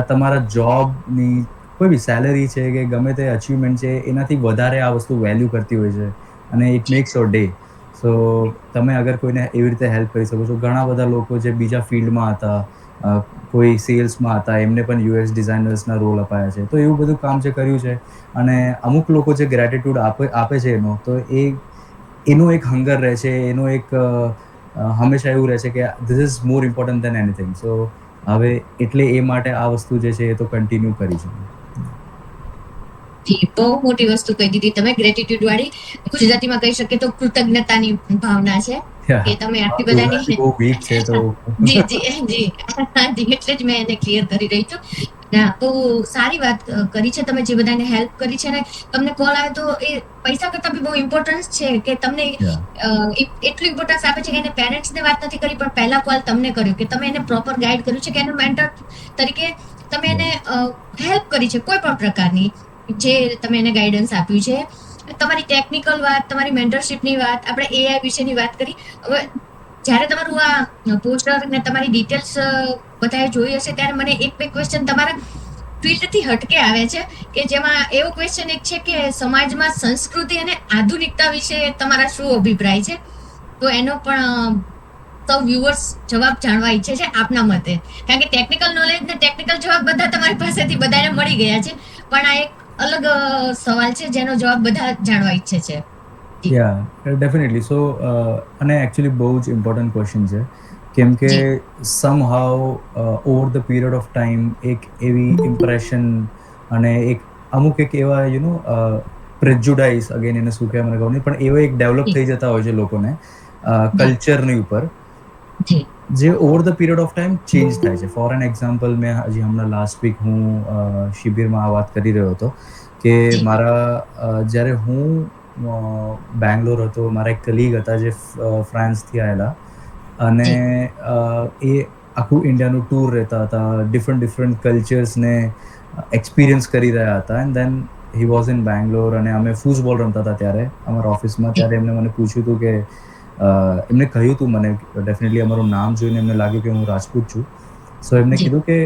તમારા જોબની કોઈ બી સેલરી છે કે ગમે તે અચીવમેન્ટ છે, એનાથી વધારે આ વસ્તુ વેલ્યુ કરતી હોય છે, અને ઇટ મેક્સ યોર ડે. સો તમે અગર કોઈને એવી રીતે હેલ્પ કરી શકો છો. ઘણા બધા લોકો જે બીજા ફિલ્ડમાં હતા, કોઈ સેલ્સમાં હતા, એમને પણ યુએક્સ ડિઝાઇનર્સના રોલ અપાયા છે. તો એવું બધું કામ જે કર્યું છે, અને અમુક લોકો જે ગ્રેટિટ્યૂડ આપે છે એનો, તો એનો એક હંગર રહે છે, એનો એક હંમેશા એવું રહે છે કે this is more important than anything. So હવે એટલે એ માટે આ વસ્તુ જે છે એ તો કન્ટિન્યુ કરી છે. બહુ મોટી વસ્તુ કહી દીધી તમે. ગ્રેટિટ્યુડ વાળી, ગુજરાતીમાં કહી શકીએ તો કૃતજ્ઞતાની ભાવના છે કે તમે આટલી બધાની બહુ વીક છે તો જી જી જી એટલે જ મેં એને ક્લિયર કરી રહી છું. બહુ સારી વાત કરી છે તમે, જે બધાને હેલ્પ કરી છે. ને તમને કોલ આવે તો એ પૈસા કરતા બી બહુ ઇમ્પોર્ટન્સ છે કે તમને એટલું ઇમ્પોર્ટન્સ આપે છે કે એને પેરેન્ટ્સને વાત નથી કરી, પણ પહેલા કોલ તમને કર્યો કે તમે એને પ્રોપર ગાઈડ કર્યું છે, કે એને મેન્ટર તરીકે તમે એને હેલ્પ કરી છે કોઈ પણ પ્રકારની, જે તમે એને ગાઈડન્સ આપ્યું છે. તમારી ટેકનિકલ વાત, તમારી મેન્ટરશિપની વાત, આપણે એઆઈ વિશેની વાત કરી. હવે જ્યારે તમારું આ પોસ્ટર ને તમારી ડિટેલ્સ બધાએ જોઈ હશે, ત્યારે મને એક બે ક્વેશ્ચન તમારા ફિલ્ડથી હટકે આવે છે, કે જેમાં એવો ક્વેશ્ચન એક છે કે સમાજમાં સંસ્કૃતિ અને આધુનિકતા વિશે તમારા શું અભિપ્રાય છે? તો એનો પણ સૌ વ્યુઅર્સ જવાબ જાણવા ઈચ્છે છે આપના મતે. કારણ કે ટેકનિકલ નોલેજ ને ટેકનિકલ જવાબ બધા તમારી પાસેથી બધાને મળી ગયા છે, પણ આ એક અલગ સવાલ છે જેનો જવાબ બધા જાણવા ઈચ્છે છે. યા ડેફિનેટલી. સો અને એકચ્યુઅલી બહુ જ ઇમ્પોર્ટન્ટ ક્વેશ્ચન છે, કેમ કે સમહાઉ over the period of time એક એવી ઇમ્પ્રેશન અને અમુક એવા પ્રેજ્યુડાઇઝ, અગેન એને શું કહેવાય મને ખબર નહીં, પણ એવા એક ડેવલપ થઈ જતા હોય છે લોકોને કલ્ચરની ઉપર, જે over the period of time change થાય છે. ફોર એન એક્ઝામ્પલ, મેં હજી હમણાં લાસ્ટ વીક હું શિબિરમાં આ વાત કરી રહ્યો હતો કે જ્યારે હું બેંગ્લોર હતો, મારા એક કલીગ હતા જે ફ્રાન્સથી આવેલા, અને એ આખું ઇન્ડિયાનું ટૂર રહેતા હતા, ડિફરન્ટ કલ્ચર્સને એક્સપિરિયન્સ કરી રહ્યા હતા. And then he was in Bangalore, અને અમે ફૂટબોલ રમતા હતા ત્યારે અમારા ઓફિસમાં. ત્યારે એમને મને પૂછ્યું હતું કે એમને કહ્યું હતું મને, ડેફિનેટલી અમારું નામ જોઈને એમને લાગ્યું કે હું રાજપૂત છું. સો એમને કીધું કે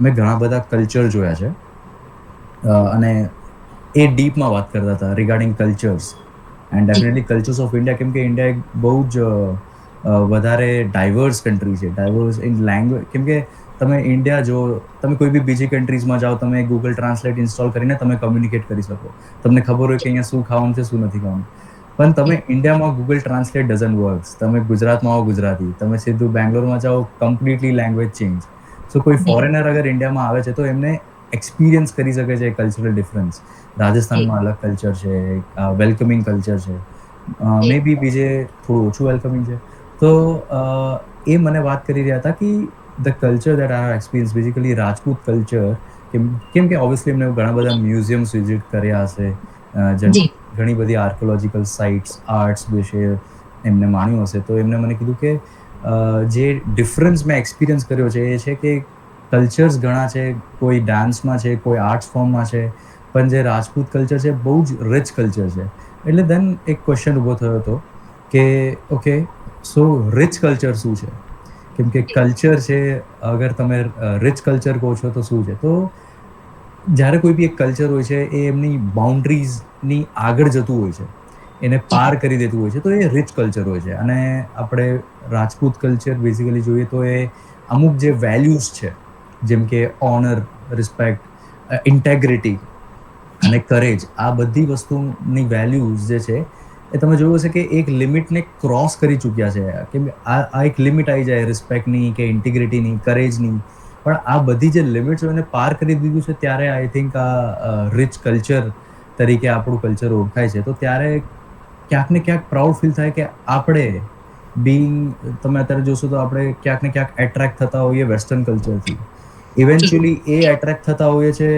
મેં ઘણા બધા કલ્ચર જોયા છે, અને એ ડીપમાં વાત કરતા હતા regarding cultures. And definitely cultures of India, કેમ કે ઇન્ડિયા એક બહુ જ વધારે ડાયવર્સ કન્ટ્રી છે. ડાયવર્સ ઇન લેંગ્વેજ, કેમ કે તમે ઇન્ડિયા જો, તમે કોઈ બી બીજી કન્ટ્રીઝમાં જાઓ, તમે ગૂગલ ટ્રાન્સલેટ ઇન્સ્ટોલ કરીને તમે કમ્યુનિકેટ કરી શકો. તમને ખબર હોય કે અહીંયા શું ખાવાનું છે, શું નથી ખાવાનું. પણ તમે ઇન્ડિયામાં ગૂગલ ટ્રાન્સલેટ ડઝન્ટ વર્ક્સ. તમે ગુજરાતમાં આવો ગુજરાતી, તમે સીધું બેંગ્લોરમાં જાઓ, કમ્પ્લીટલી લેંગ્વેજ ચેન્જ. સો કોઈ ફોરેનર અગર ઇન્ડિયામાં આવે છે તો એમને એક્સપિરિયન્સ કરી શકે છે કલ્ચરલ ડિફરન્સ. રાજસ્થાનમાં અલગ કલ્ચર છે, વેલકમિંગ કલ્ચર છે, મે બી બીજે થોડું ઓછું વેલકમિંગ છે. તો એ મને વાત કરી રહ્યા હતા કે the culture that I have experience, basically Rajput culture, કેમ કે ઓબ્વિયસલી એમને ઘણા બધા મ્યુઝિયમ્સ વિઝિટ કર્યા હશે, જી ઘણી બધી આર્કોલોજીકલ સાઇટ્સ, આર્ટ્સ વિશે એમને માણ્યું હશે. તો એમને મને કીધું કે જે ડિફરન્સ મેં એક્સપિરિયન્સ કર્યો છે એ છે કે કલ્ચર્સ ઘણા છે, કોઈ ડાન્સમાં છે, કોઈ આર્ટ્સ ફોર્મમાં છે, પણ જે રાજપૂત કલ્ચર છે બહુ જ રિચ કલ્ચર છે. એટલે દેન એક ક્વેશ્ચન ઊભો થયો હતો કે ઓકે, સો રિચ કલ્ચર શું છે? કેમ કે કલ્ચર છે, અગર તમે રિચ કલ્ચર કહો છો તો શું છે? તો જ્યારે કોઈ બી એક કલ્ચર હોય છે એ એમની બાઉન્ડ્રીઝની આગળ જતું હોય છે, એને પાર કરી દેતું હોય છે, તો એ રિચ કલ્ચર હોય છે. અને આપણે રાજપૂત કલ્ચર બેઝિકલી જોઈએ તો એ અમુક જે વેલ્યુઝ છે, જેમ કે ઓનર, રિસ્પેક્ટ, ઇન્ટેગ્રિટી અને કરેજ, આ બધી વસ્તુની વેલ્યુઝ જે છે એ તમે જોયું હશે કે એક લિમિટને ક્રોસ કરી ચૂક્યા છે. કેમ કે આ એક લિમિટ આવી જાય રિસ્પેક્ટની કે ઇન્ટિગ્રિટીની, કરેજની, પણ આ બધી જે લિમિટ્સ હોય એને પાર કરી દીધું છે ત્યારે આઈ થિંક આ રિચ કલ્ચર તરીકે આપણું કલ્ચર ઓળખાય છે. તો ત્યારે ક્યાંક ને ક્યાંક પ્રાઉડ ફીલ થાય કે આપણે તમે અત્યારે જોશો તો આપણે ક્યાંક ને ક્યાંક એટ્રેક્ટ થતા હોઈએ વેસ્ટર્ન કલ્ચરથી, ઇવેન્ચ્યુઅલી એ એટ્રેક્ટ થતા હોઈએ છે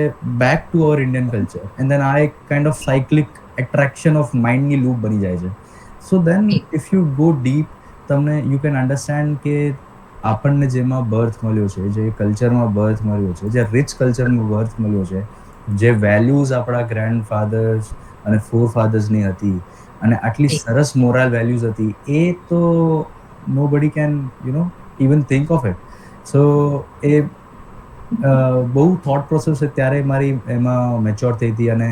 back to our Indian culture, and then આ એક kind of cyclic attraction of માઇન્ડની લૂપ બની જાય છે. So then if you go deep, તમને યુ કેન અન્ડરસ્ટેન્ડ કે આપણને જેમાં બર્થ મળ્યો છે, જે કલ્ચરમાં બર્થ મળ્યો છે, જે રિચ કલ્ચરમાં બર્થ મળ્યો છે, જે વેલ્યુઝ આપણા ગ્રેન્ડફાધર્સ અને ફોરફાધર્સની હતી અને આટલી સરસ મોરલ વેલ્યુઝ હતી, એ તો nobody can even think of it. So એ બહુ થોટ પ્રોસેસ છે ત્યારે મારી એમાં મેચ્યોર થઈ હતી. અને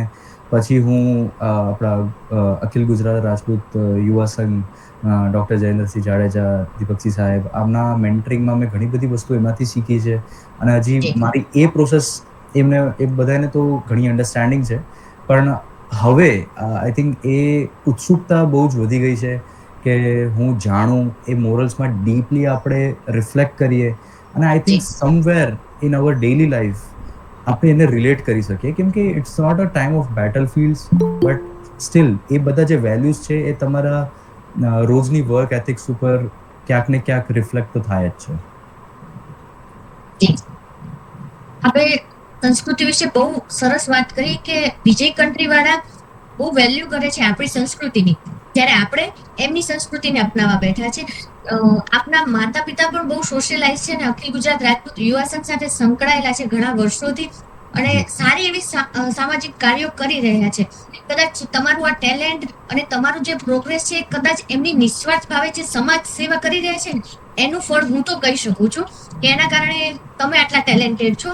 પછી હું આપણા અખિલ ગુજરાત રાજપૂત યુવા સંઘ, ડૉક્ટર જયેન્દ્રસિંહ જાડેજા, દીપકસિંહ સાહેબ, આમના મેન્ટરિંગમાં મેં ઘણી બધી વસ્તુ એમાંથી શીખી છે. અને હજી મારી એ પ્રોસેસ એ બધાને તો ઘણી અન્ડરસ્ટેન્ડિંગ છે, પણ હવે આઈ થિંક એ ઉત્સુકતા બહુ જ વધી ગઈ છે કે હું જાણું, એ મોરલ્સમાં ડીપલી આપણે રિફ્લેક્ટ કરીએ. અને I think somewhere in our daily life આપણે એને રિલેટ કરી શકીએ, કેમ કે it's not a time of battle fields, but still એ બધા જે વેલ્યુઝ છે એ તમારા રોજની વર્ક એથિક્સ ઉપર ક્યાંક ને ક્યાંક રિફ્લેક્ટ તો થાય જ છે. આપણે સંસ્કૃતિ વિશે બહુ સરસ વાત કરી કે બીજી કન્ટ્રી વાળા બહુ વેલ્યુ કરે છે આપણી સંસ્કૃતિની, જ્યારે આપણે એમની સંસ્કૃતિને અપનાવવા બેઠા છે. આપના માતા પિતા પણ બહુ સોશિયલાઇઝ છે અને અખિલ ગુજરાત રાજપૂત યુવા સંઘ સાથે સંકળાયેલા છે ઘણા વર્ષોથી, અને સારી એવી સામાજિક કાર્યો કરી રહ્યા છે. કદાચ તમારું આ ટેલેન્ટ અને તમારું જે પ્રોગ્રેસ છે, કદાચ એમની નિસ્વાર્થ ભાવે જે સમાજ સેવા કરી રહ્યા છે ને, એનું ફળ હું તો કહી શકું છું કે એના કારણે તમે આટલા ટેલેન્ટેડ છો.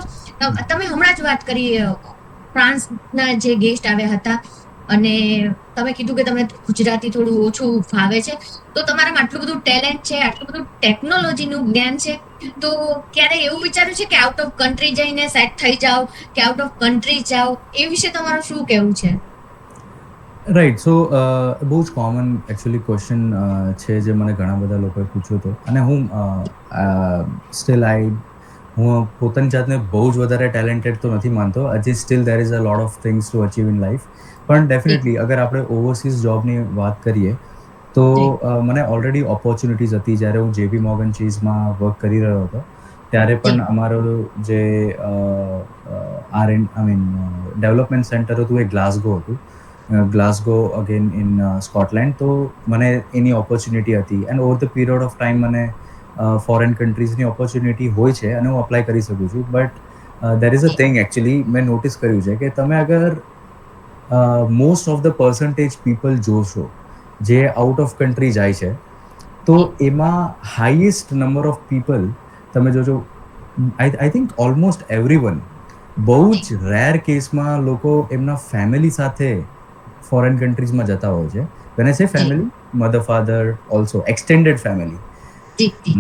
તમે હમણાં જ વાત કરી ફ્રાન્સના જે ગેસ્ટ આવ્યા હતા, અને તમે કીધું કે તમને ગુજરાતી થોડું ઓછું ફાવે છે, તો તમારામાં આટલું બધું ટેલેન્ટ છે, આટલું બધું ટેકનોલોજીનું જ્ઞાન છે, તો ક્યારે એવું વિચાર્યું છે કે આઉટ ઓફ કન્ટ્રી જઈને સેટ થઈ જાઓ કે આઉટ ઓફ કન્ટ્રી જાઓ, એ વિશે તમારું શું કહેવું છે? રાઈટ. સો બહુ જ કોમન એકચ્યુઅલી ક્વેશ્ચન છે જે મને ઘણા બધા લોકોએ પૂછ્યો હતો. અને હું હું પોતાની જાતને બહુ જ વધારે ટેલેન્ટેડ તો નથી માનતો. હજી steel there is a lot of things to achieve in life. પણ ડેફિનેટલી અગર આપણે ઓવરસીઝ જોબની વાત કરીએ તો મને ઓલરેડી ઓપોર્ચ્યુનિટીઝ હતી. જ્યારે હું JP Morgan Chaseમાં વર્ક કરી રહ્યો હતો ત્યારે પણ અમારું જે ડેવલપમેન્ટ સેન્ટર હતું એ ગ્લાસગો હતું, ગ્લાસગો અગેન ઇન સ્કોટલેન્ડ. તો મને એની ઓપોર્ચ્યુનિટી હતી, and over the period of time મને ફોરેન કન્ટ્રીઝની ઓપોર્ચ્યુનિટી હોય છે અને હું અપ્લાય કરી શકું છું. But there is a thing actually મેં નોટિસ કર્યું છે કે તમે અગર most of the percentage people જોશો જે આઉટ ઓફ કન્ટ્રી જાય છે, તો એમાં હાઈએસ્ટ નંબર ઓફ પીપલ તમે જોજો, આઈ થિંક ઓલમોસ્ટ એવરીવન, બહુ જ રેર કેસમાં લોકો એમના ફેમિલી સાથે ફોરેન કન્ટ્રીઝમાં જતા હોય છે. વેન આઈ સે family, mother father also, extended family.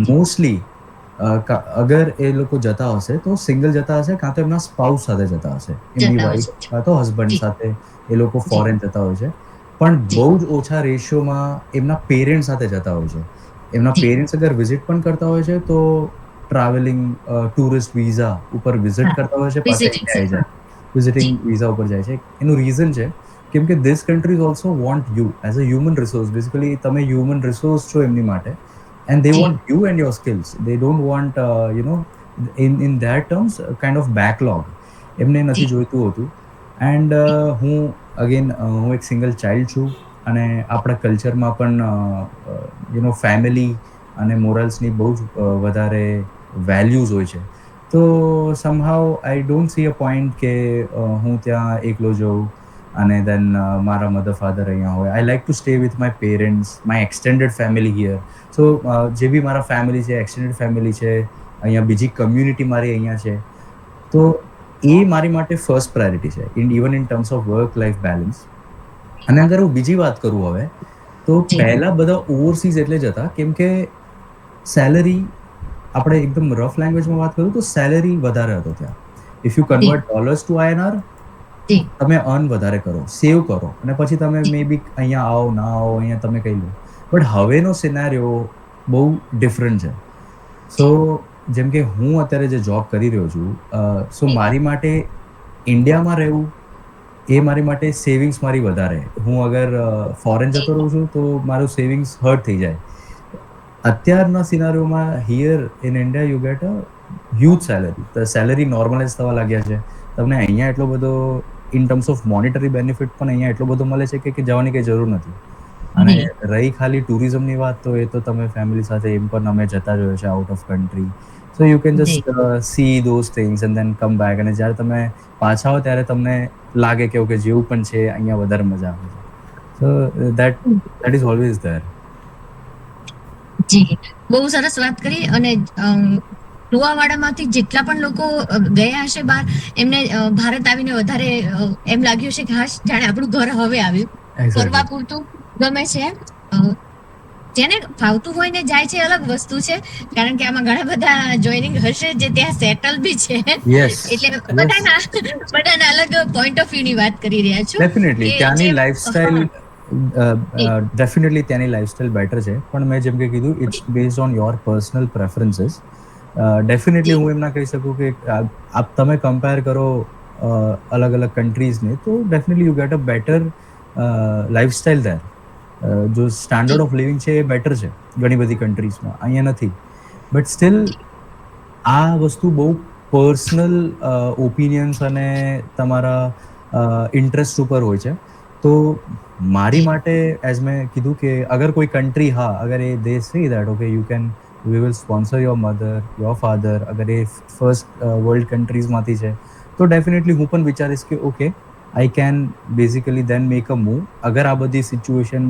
Mostly અગર એ લોકો જતા હશે તો સિંગલ જતા હશે, કાં તો એમના સ્પાઉસ સાથે જતા હશે, એમની વાઈફ કાં તો હસબન્ડ સાથે એ લોકો ફોરેન જતા હોય છે. પણ બહુ જ ઓછા રેશિયોમાં એમના પેરેન્ટ્સ સાથે જતા હોય છે. એમના પેરેન્ટ્સ અગર વિઝિટ પણ કરતા હોય છે તો ટ્રાવેલિંગ ટુરિસ્ટ વિઝા ઉપર વિઝિટ કરતા હોય છે, પાછા ઇન્ડિયા આવી જાય, વિઝિટિંગ વિઝા ઉપર જાય છે. એનું રીઝન છે કેમ કે this countries also want you as a human resource. Basically તમે હ્યુમન રિસોર્સ છો એમની માટે, and they want you and your skills. They don't want in their terms kind of backlog. એમને નથી જોઈતું હોતું. એન્ડ હું એક સિંગલ ચાઇલ્ડ છું, અને આપણા કલ્ચરમાં પણ ફેમિલી અને મોરલ્સની બહુ જ વધારે વેલ્યુઝ હોય છે. તો સમહાઉ I don't see a point કે હું ત્યાં એકલો જઉં અને દેન મારા મધર ફાધર અહીંયા હોય. I like to stay with my parents, my extended family here. So જે બી મારા ફેમિલી છે, એક્સટેન્ડેડ ફેમિલી છે, અહીંયા બીજી કમ્યુનિટી મારી અહીંયા છે, તો એ મારી માટે ફર્સ્ટ પ્રાયોરિટી છે, even in terms of work life balance. અને અગર હું બીજી વાત કરું હવે, તો પહેલા બધા ઓવરસીઝ એટલે જ હતા કેમ કે સેલરી, આપણે એકદમ રફ લેંગ્વેજમાં વાત કરું તો સેલરી વધારે હતો ત્યાં. If you convert dollars to INR, તમે અર્ન વધારે કરો, સેવ કરો, અને પછી તમે મે બી અહીંયા આવો ના આવો, અહીંયા તમે કહી લો. બટ હવેનો સિનારીઓ બહુ ડિફરન્ટ છે. સો જેમ કે હું અત્યારે જે જોબ કરી રહ્યો છું, સો મારી માટે ઇન્ડિયામાં રહેવું એ મારી માટે સેવિંગ્સ મારી વધારે. હું અગર ફોરેન જતો રહું છું તો મારું સેવિંગ્સ હર્ટ થઈ જાય. અત્યારના સિનારીઓમાં here in India you get a huge salary. તો સેલરી નોર્મલાઇઝ થવા લાગ્યા છે. તમને અહીંયા એટલો બધો in terms of monetary benefit પણ અહીંયા એટલો બધો મળે છે કે જવાની કંઈ જરૂર નથી. અને રહી ખાલી ટુરિઝમની વાત, તો એ તો તમે ફેમિલી સાથે એમ પણ અમે જતા જ હોય છે out of country. So you can just see those things and then come back. અને જ્યારે તમે પાછા આવો ત્યારે તમને લાગે કે ઓકે જેવું પણ છે અહીંયા વધારે મજા આવે છે. So that is always there. જી, બહુ સરસ વાત કરી. અને લુવાવાડામાંથી જેટલા પણ લોકો ગયા હશે બહાર, એમને ભારત આવીને વધારે એમ લાગ્યું છે કે હા, જાણે આપણું ઘર હવે આવ્યું. ફરવા પૂરતું ગમે છે. જેને ફાવતું હોય ને જાય છે, અલગ વસ્તુ છે. કારણ કે આમાં ઘણા બધા જોઈનિંગ હશે જે ત્યાં સેટલ બી છે. એટલે બધાના અલગ પોઈન્ટ ઓફ વ્યૂ ની વાત કરી રહ્યા છો. ડેફિનેટલી ત્યાંની લાઈફસ્ટાઈલ બેટર છે. પણ મેં જેમ કે કીધું, it's based on your personal preferences. Definitely હું એમ ના કહી શકું કે તમે કમ્પેર કરો અલગ અલગ કન્ટ્રીઝને, તો definitely you get a better lifestyle there. જો સ્ટાન્ડર્ડ ઓફ લિવિંગ છે એ બેટર છે ઘણી બધી કન્ટ્રીઝમાં, અહીંયા નથી. બટ સ્ટીલ આ વસ્તુ બહુ પર્સનલ ઓપિનિયન્સ અને તમારા ઇન્ટરેસ્ટ ઉપર હોય છે. તો મારી માટે, એઝ મેં કીધું કે અગર કોઈ કન્ટ્રી, અગર એ they say that okay we will sponsor your mother, your father, અગર એ ફર્સ્ટ વર્લ્ડ કન્ટ્રીઝમાંથી છે, તો ડેફિનેટલી હું પણ વિચારીશ કે okay, I can basically then make a move. અગર આ બધી સિચ્યુએશન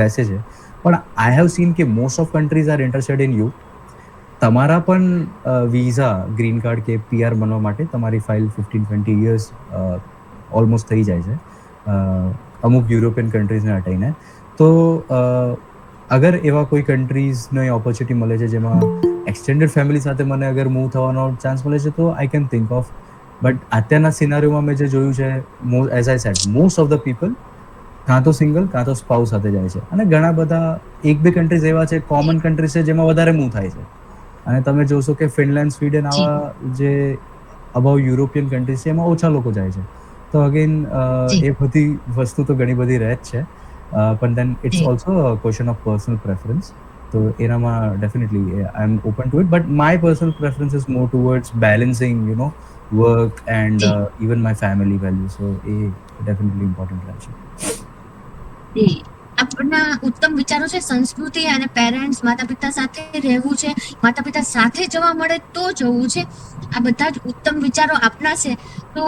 બેસે છે. પણ આઈ હેવ સીન કે most of countries are interested in you. તમારા પણ વિઝા, ગ્રીન કાર્ડ કે PR બનવા માટે તમારી ફાઇલ 15-20 યર્સ ઓલમોસ્ટ થઈ જાય છે અમુક યુરોપિયન કન્ટ્રીઝને હટાવીને. તો અગર એવા કોઈ કન્ટ્રીઝને ઓપોર્ચ્યુનિટી મળે છે જેમાં એક્સટેન્ડેડ ફેમિલી સાથે મને અગર મૂવ થવાનો ચાન્સ મળે છે, તો I can think of. But અત્યારના સિનારીઓમાં મેં જે જોયું છે, as I said, most of the people કાં તો સિંગલ કાં તો સ્પાઉસ સાથે જાય છે. અને ઘણા બધા 1-2 કન્ટ્રીઝ એવા છે, કોમન કન્ટ્રીઝ છે, જેમાં વધારે મૂવ થાય છે. અને તમે જોશો કે ફિનલેન્ડ, સ્વીડન, આવા જે અબાઉ યુરોપિયન કન્ટ્રીઝ છે, એમાં ઓછા લોકો જાય છે. તો અગેન એ બધી વસ્તુ તો ઘણી બધી રહે જ છે. પણ then it's also question of personal preference. તો એનામાં definitely I am open to it. But my personal preference is more towards balancing work and even my family value. So એ ડેફિનેટલી ઇમ્પોર્ટન્ટ રહે છે. આપણા ઉત્તમ વિચારો છે. સંસ્કૃતિ અને પેરેન્ટ્સ, માતા પિતા સાથે રહેવું છે, માતા પિતા સાથે જવા મળે તો જવું છે. આ બધા જ ઉત્તમ વિચારો આપના છે. તો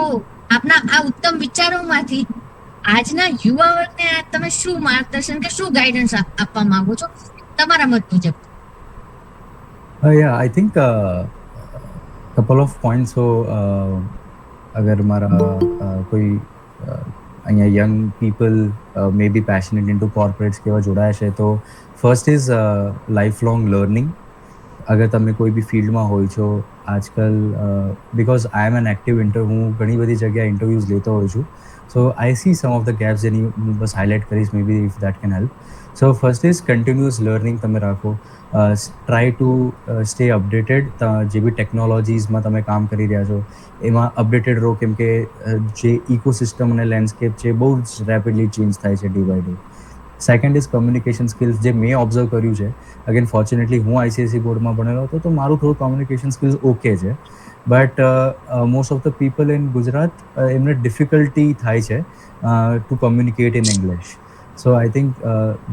આપના આ ઉત્તમ વિચારોમાંથી આજના યુવા વર્ગને તમે શું માર્ગદર્શન કે શું ગાઈડન્સ આપવા માંગો છો તમારા મત મુજબ? I think couple of points. So અગર મારા કોઈ અહીંયા young people may be passionate into corporates કેવા જોડાયા છે, તો first is life long learning. અગર તમે કોઈ બી ફિલ્ડમાં હોય છો આજકાલ, because I am an active હું ઘણી બધી જગ્યાએ ઇન્ટરવ્યૂઝ લેતો હોઉં છું. So I see some of the gaps જેની હું બસ હાઇલાઇટ કરીશ, may be if that can help. So first is continuous learning તમે રાખો. Try to stay updated. જે બી ટેકનોલોજીસમાં તમે કામ કરી રહ્યા છો એમાં અપડેટેડ રહો, કેમ કે જે ઇકોસિસ્ટમ અને લેન્ડસ્કેપ છે બહુ જ રેપિડલી ચેન્જ થાય છે day by day. Second is communication skills, જે મેં ઓબ્ઝર્વ કર્યું છે. અગેન ફોર્ચ્યુનેટલી હું આઈસીએસસી બોર્ડમાં ભણેલો હતો, તો મારું થોડું કમ્યુનિકેશન સ્કિલ્સ ઓકે છે. But most of the people in Gujarat, એમને ડિફિકલ્ટી થાય છે to communicate in English. So I think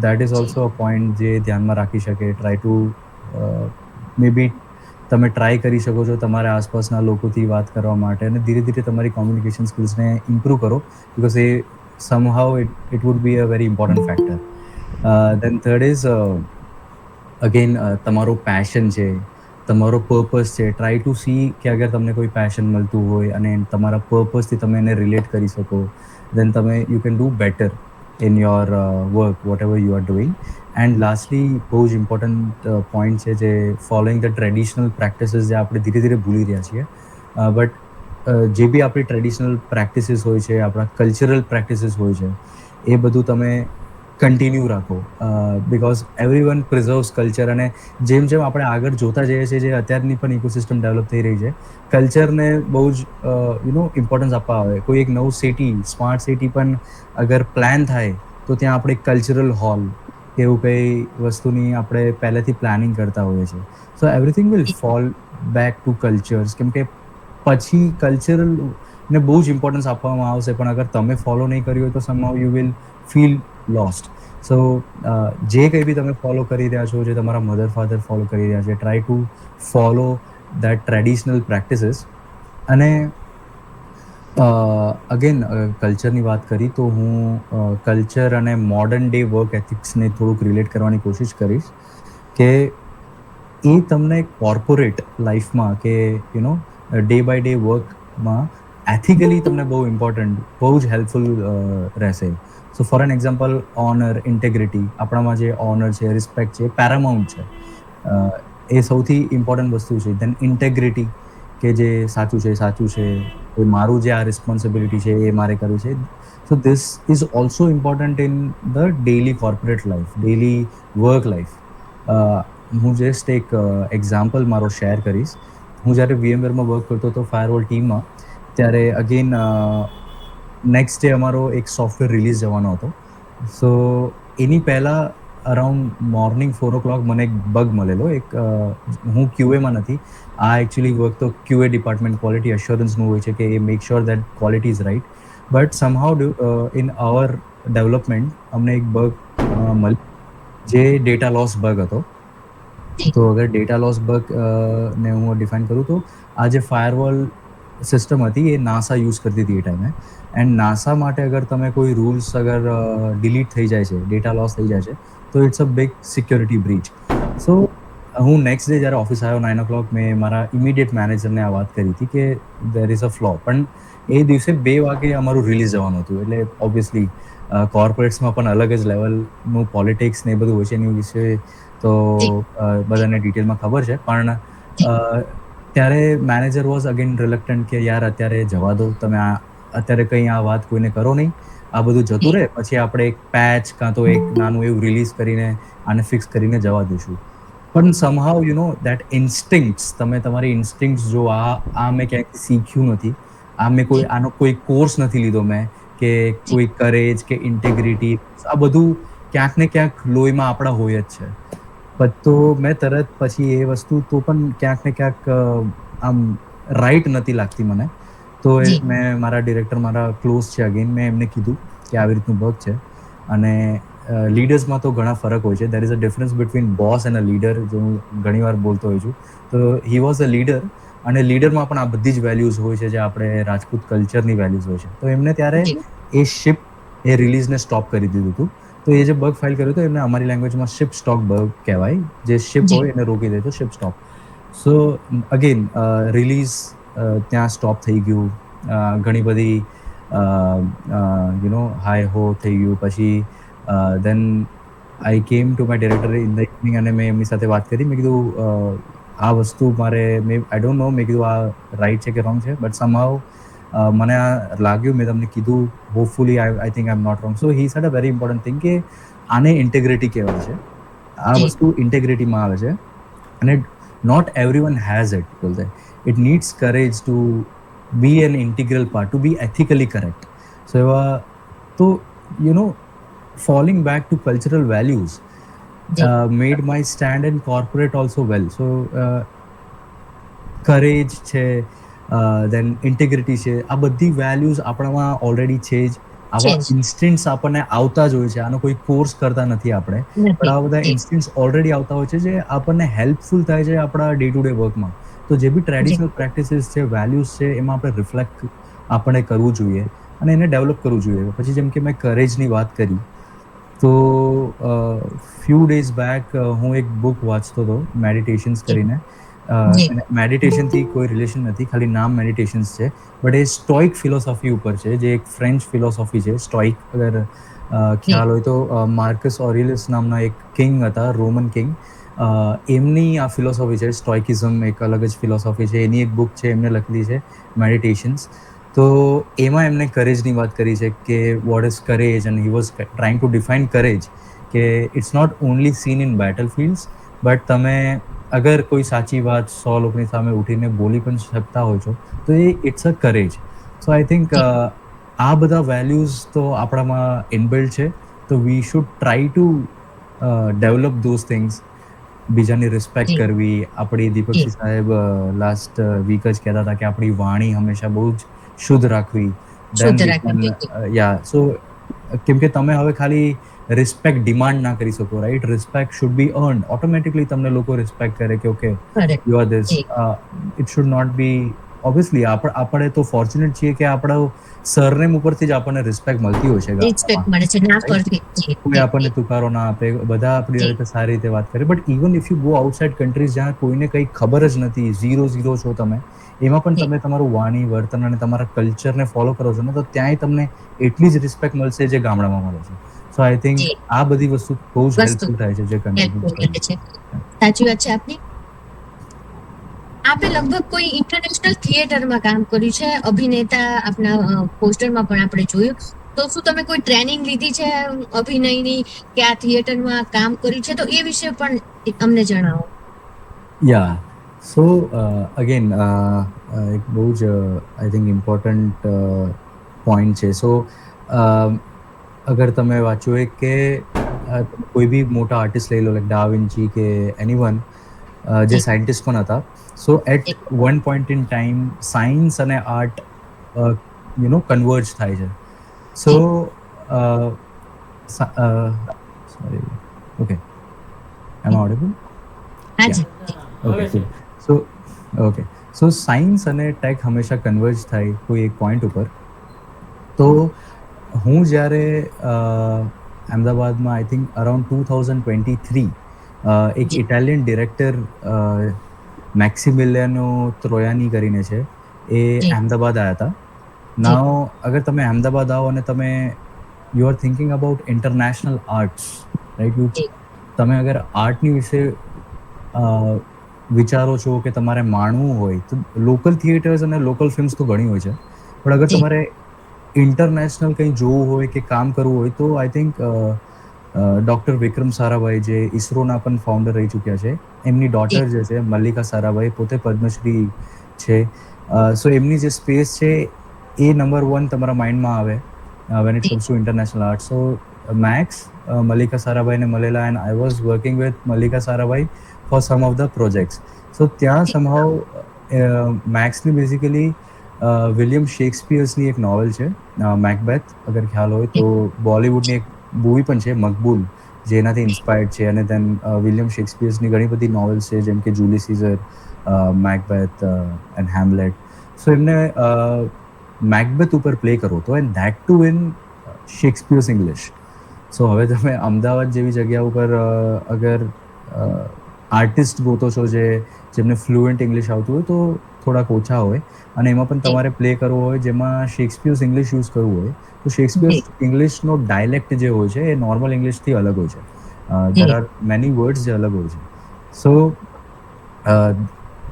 that is also a point જે ધ્યાનમાં રાખી શકે. ટ્રાય ટુ મે બી તમે ટ્રાય કરી શકો છો તમારા આસપાસના લોકોથી વાત કરવા માટે, અને ધીરે ધીરે તમારી કોમ્યુનિકેશન સ્કિલ્સને ઇમ્પ્રૂવ કરો, because A somehow it would be a very important factor. Then third is again તમારો પેશન છે, તમારો પર્પસ છે. ટ્રાય ટુ સી કે અગર તમને કોઈ પેશન મળતું હોય અને તમારા પર્પસથી તમે એને રિલેટ કરી શકો, દેન તમે you can do better in your work whatever you are doing. And lastly બહુ જ ઇમ્પોર્ટન્ટ પોઈન્ટ છે, જે ફોલોઈંગ ધ ટ્રેડિશનલ પ્રેક્ટિસીસ, જે આપણે ધીરે ધીરે ભૂલી રહ્યા છીએ. બટ જે બી આપણી ટ્રેડિશનલ પ્રેક્ટિસીસ હોય છે, આપણા કલ્ચરલ પ્રેક્ટિસીસ હોય છે, એ બધું તમે કન્ટિન્યુ રાખો, બિકોઝ એવરીવન પ્રિઝર્વ્સ કલ્ચર. અને જેમ જેમ આપણે આગળ જોતા જઈએ છીએ, જે અત્યારની પણ ઇકોસિસ્ટમ ડેવલપ થઈ રહી છે, કલ્ચરને બહુ જ ઇમ્પોર્ટન્સ આપવા આવે. કોઈ એક નવું સિટી, સ્માર્ટ સિટી પણ અગર પ્લાન થાય, તો ત્યાં આપણે કલ્ચરલ હોલ એવું કંઈ વસ્તુની આપણે પહેલેથી પ્લાનિંગ કરતા હોઈએ છીએ. સો everything will fall back to cultures, કેમ કે પછી કલ્ચરલને બહુ જ ઇમ્પોર્ટન્સ આપવામાં આવશે, પણ અગર તમે ફોલો નહીં કર્યું હોય તો somehow you will feel lost. So જે કંઈ બી તમે ફોલો કરી રહ્યા છો, જે તમારા મધર ફાધર ફોલો કરી રહ્યા છે, try to follow that traditional practices. અને અગેન કલ્ચરની વાત કરી, તો હું કલ્ચર અને મોડર્ન ડે વર્ક એથિક્સને થોડુંક રિલેટ કરવાની કોશિશ કરીશ, કે એ તમને કોર્પોરેટ લાઈફમાં કે ડે બાય ડે વર્કમાં એથિકલી તમને બહુ ઇમ્પોર્ટન્ટ, બહુ જ હેલ્પફુલ રહેશે. So for an example, honour, integrity, આપણામાં જે ઓનર છે, રિસ્પેક્ટ છે, પેરામાઉન્ટ છે, એ સૌથી ઇમ્પોર્ટન્ટ વસ્તુ છે. દેન ઇન્ટેગ્રિટી, કે જે સાચું છે સાચું છે, એ મારું જે આ રિસ્પોન્સિબિલિટી છે એ મારે કરવું છે. So this is also important in the daily corporate life, daily work life. હું જસ્ટ એક એક્ઝામ્પલ મારો શેર કરીશ. હું જ્યારે VMwareમાં વર્ક કરતો હતો ફાયરવોલ ટીમમાં, ત્યારે અગેન નેક્સ્ટ ડે અમારો એક સોફ્ટવેર રિલીઝ જવાનો હતો. સો એની પહેલાં અરાઉન્ડ મોર્નિંગ 4 o'clock મને એક બગ મળેલો. હું QAમાં નથી, આ એકચ્યુઅલી વર્ક તો QA ડિપાર્ટમેન્ટ, ક્વોલિટી અશ્યોરન્સનું હોય છે, કે એ make sure that quality is right. But somehow in our development અમને એક બગ મળી, જે ડેટા લોસ બગ હતો. તો અગર ડેટા લોસ બગ ને હું ડિફાઇન કરું, તો આ જે ફાયરવોલ સિસ્ટમ હતી, એ નાસા યુઝ કરતી હતી એ ટાઈમે. એન્ડ નાસા માટે અગર તમે કોઈ રૂલ્સ અગર ડિલીટ થઈ જાય છે, ડેટા લોસ થઈ જાય છે, તો it's a big security breach. So હું નેક્સ્ટ ડે જ્યારે ઓફિસ આવ્યો 9 o'clock, મેં મારા ઇમિડિયેટ મેનેજરને આ વાત કરી હતી કે દેર ઇઝ અ ફ્લો. પણ એ દિવસે 2 વાગે અમારું રિલીઝ જવાનું હતું. એટલે ઓબ્વિયસલી કોર્પોરેટ્સમાં પણ અલગ જ લેવલનું પોલિટિક્સ ને એ બધું હોય છે, એની વિશે તો બધાને ડિટેલમાં ખબર છે. પણ ત્યારે મેનેજર વોઝ અગેન રિલક્ટન્ટ કે યાર અત્યારે જવા દો, તમે અત્યારે કંઈ આ વાત કોઈને કરો નહીં, આ બધું જતું રહે, પછી આપણે એક પેચ કાં તો એક નાનું એવું રિલીઝ કરીને આને ફિક્સ કરીને જવા દઈશું. પણ સમહાઉ દેટ ઇન્સ્ટિંક્ટ્સ, તમે તમારી ઇન્સ્ટિંક્ટ્સ જો આ મેં ક્યાંય શીખ્યું નથી, આનો કોઈ કોર્સ નથી લીધો મેં, કે કોઈ કરેજ કે ઇન્ટેગ્રિટી, આ બધું ક્યાંક ને ક્યાંક લોહીમાં આપણા હોય જ છે. તો મેં તરત પછી એ વસ્તુ તો પણ ક્યાંક ને ક્યાંક આમ રાઈટ નથી લાગતી મને. તો મેં મારા ડિરેક્ટર, મારા ક્લોઝ છે અગેન, મેં એમને કીધું કે આવી રીતનું બગ છે. અને લીડર્સમાં તો ઘણા ફરક હોય છે. There is a difference between boss and a leader, જે હું ઘણીવાર બોલતો હોઉં છું. તો હી વોઝ અ લીડર, અને લીડરમાં પણ આ બધી જ વેલ્યુઝ હોય છે, જે આપણે રાજપૂત કલ્ચરની વેલ્યુઝ હોય છે. તો એમને ત્યારે એ શિપ, એ રિલીઝને સ્ટોપ કરી દીધું હતું. તો એ જે બગ ફાઇલ કર્યો હતો, એમને અમારી લેંગ્વેજમાં શિપ સ્ટોપ બગ કહેવાય. જે શિપ હોય એને રોકી દે તો શિપ સ્ટોપ. સો અગેન રિલીઝ ત્યાં સ્ટોપ થઈ ગયું. ઘણી બધી હાય હો થઈ ગયું. પછી then I came to my director in the evening, અને મેં એમની સાથે વાત કરી. મેં કીધું આ વસ્તુ મારે, આઈ ડોન્ટ નો, મેં કીધું આ રાઈટ છે કે રોંગ છે, બટ સમહાઉ મને આ લાગ્યું, મેં તમને કીધું, hopefully I think I am not wrong. So he said a very important thing, કે આને ઇન્ટેગ્રિટી કહેવાય છે. આ વસ્તુ ઇન્ટેગ્રિટીમાં આવે છે, અને નોટ એવરીવન હેઝ ઇટ. બોલતે it needs courage to be an integral part, to be ethically correct. So એવા તો falling back to cultural values G made my stand in corporate also well. So courage છે, દેન ઇન્ટિગ્રિટી છે, આ બધી વેલ્યુઝ આપણામાં ઓલરેડી છે જ. આવા છે જ. ઇન્સ્ટિન્ટ્સ આપણને આવતા જ હોય છે, આનો કોઈ કોર્સ કરતા નથી આપણે, પણ નથી આવા બધા જી ઇન્સ્ટિન્ટ્સ ઓલરેડી આવતા હોય છે જે આપણને હેલ્પફુલ થાય છે આપણા ડે ટુ ડે વર્કમાં. તો જે બી ટ્રેડિશનલ પ્રેક્ટિસીસ છે, વેલ્યુઝ છે, એમાં આપણે રિફ્લેક્ટ આપણે કરવું જોઈએ અને એને ડેવલપ કરવું જોઈએ. પછી જેમ કે મેં કરેજની વાત કરી, તો ફ્યુ ડેઝ બેક હું એક બુક વાંચતો હતો, મેડિટેશન્સ કરીને. જી મેડિટેશનથી કોઈ રિલેશન નથી, ખાલી નામ મેડિટેશન્સ છે, બટ એ સ્ટોઇક ફિલોસોફી ઉપર છે, જે એક ફ્રેન્ચ ફિલોસોફી છે. સ્ટોઇક, અગર ખ્યાલ હોય તો માર્કસ ઓરિલિયસ નામના એક કિંગ હતા, રોમન કિંગ. એમની આ ફિલોસોફી છે, સ્ટોઇકિઝમ એક અલગ જ ફિલોસોફી છે. એની એક બુક છે, એમને લખેલી છે, મેડિટેશન્સ. તો એમાં એમને કરેજની વાત કરી છે કે what is courage, and he was trying to define courage કે it's not only seen in battle fields, but તમે અગર કોઈ સાચી વાત 100 લોકોની સામે ઉઠીને બોલી પણ શકતા હોય છો, તો એ it's a courage. So I think આ બધા વેલ્યુઝ તો આપણામાં ઇનબિલ્ડ છે, તો we should try to develop those things. બીજાની રિસ્પેક્ટ જી કરવી. આપણી દીપકસિંહ સાહેબ લાસ્ટ વીક જ કહેતા હતા કે આપણી વાણી હંમેશા બહુ જ શુદ્ધ રાખવી. દેન શુદ્ધ વી રાખવી કેન, જોઈએ યા, સો કેમ કે તમે હવે ખાલી રિસ્પેક્ટ ડિમાન્ડ ના કરી શકો, right? Respect should be earn. Automatically તમને લોકો રિસ્પેક્ટ કરે કે okay correct you are this. જી it should not be, obviously આપણે તો ફોર્ચ્યુનેટ છીએ કે આપણો સરનેમ ઉપરથી જ આપણને રિસ્પેક્ટ મળતી હોય છે રિસ્પેક્ટ ગામડામાં, મળે છે ના રાઈટ? પરથી જી કોઈ જી આપણને તુકારો ના આપે, બધા આપણી જી રીતે સારી રીતે વાત કરે. But even if you go outside countries જ્યાં કોઈને કંઈ ખબર જ નથી, ઝીરો છો તમે, એમાં પણ જી તમે તમારું વાણી, વર્તન અને તમારા કલ્ચરને ફોલો કરો છો ને, તો ત્યાંય તમને એટલી જ રિસ્પેક્ટ મળશે જે ગામડામાં મળે છે. સો આઈ થિંક જી આ બધી વસ્તુ બહુ જ વસ્તુ હેલ્પફુલ થાય છે જે કન્ટ્રીબ્યુટ હેલ્પફુલ રહે છે. કરે. સાચી વાત છે આપની. આપે લગભગ કોઈ ઇન્ટરનેશનલ થિયેટરમાં કામ કર્યું છે, અભિનેતા આપના પોસ્ટરમાં પણ આપણે જોયું. તો શું તમે કોઈ ટ્રેનિંગ લીધી છે અભિનયની, કે આ થિયેટરમાં કામ કર્યું છે? તો એ વિશે પણ અમને જણાવો. યા, સો અગેન એક બહુ જ આઈ થિંક ઇમ્પોર્ટન્ટ પોઈન્ટ છે. સો અગર તમે વાંચ્યું હોય કે કોઈ બી મોટા આર્ટિસ્ટ લઈ લો, લાઈક ડા વિન્ચી કે એનીવન, જે જી સાયન્ટિસ્ટ પણ હતા. સો એટ જી one point in time science અને આર્ટ કન્વર્જ થાય છે. સો જી સોરી, ઓકે, એમ ઓડિબલ? હા યા, જી ઓકે, હવે છે. Cool. So okay, so science અને ટેક હંમેશા કન્વર્જ થાય કોઈ એક પોઈન્ટ ઉપર. તો હું જ્યારે અમદાવાદમાં, આઈ થિંક અરાઉન્ડ 2023, એક જી ઇટાલિયન ડિરેક્ટર મેક્સિમિલિયાનો ત્રોયાની કરીને છે, એ જી અહેમદાબાદ આવ્યા હતા. જી નાવ અગર તમે અહેમદાબાદ આવો અને તમે you are thinking about international arts, right? જી તમે અગર આર્ટની વિશે વિચારો છો કે તમારે માણવું હોય, તો લોકલ થિયેટર્સ અને લોકલ ફિલ્મ્સ તો ઘણી હોય છે, પણ અગર જી તમારે ઇન્ટરનેશનલ કંઈ જોવું હોય કે કામ કરવું હોય, તો I think doctor Vikram Sarabhai, જે ઇસરોના પણ ફાઉન્ડર રહી ચૂક્યા છે, એમની ડોટર જી જે છે મલ્લિકા સારાભાઈ, પોતે પદ્મશ્રી છે. સો એમની જે સ્પેસ છે એ નંબર વન તમારા માઇન્ડમાં આવે વેન ઇટ જી comes to international art. So Max, Mallika સારાભાઈને મળેલા, and I was working with Mallika Sarabhai for some of the projects. So ત્યાં સમહાઉ મેક્સની બેઝિકલી વિલિયમ શેક્સપિયર્સની એક નોવેલ છે, મેકબેથ, અગર ખ્યાલ હોય તો. બોલિવૂડની એક મૂવી પણ છે, મકબૂલ, જેનાથી ઇન્સ્પાયર્ડ છે. અને દેન વિલિયમ શેક્સપિયર્સની ઘણી બધી નોવેલ્સ છે, જેમ કે Julius Caesar, Macbeth and Hamlet. So એમને મેકબેથ ઉપર પ્લે કરો હતો, and that too in Shakespeare's English. So હવે તમે અમદાવાદ જેવી જગ્યા ઉપર અગર આર્ટિસ્ટ ગોતો છો જેમને ફ્લુઅન્ટ ઇંગ્લિશ આવતું હોય, તો થોડાક ઓછા હોય, અને એમાં પણ જી તમારે પ્લે કરવો હોય જેમાં શેક્સપિયર્સ ઇંગ્લિશ યુઝ કરવું હોય, તો શેક્સપિયર્સ જી ઇંગ્લિશનો ડાયલેક્ટ જે હોય છે એ નોર્મલ ઇંગ્લિશથી અલગ હોય છે. દેર જી આર મેની વર્ડ્સ જે અલગ હોય છે. સો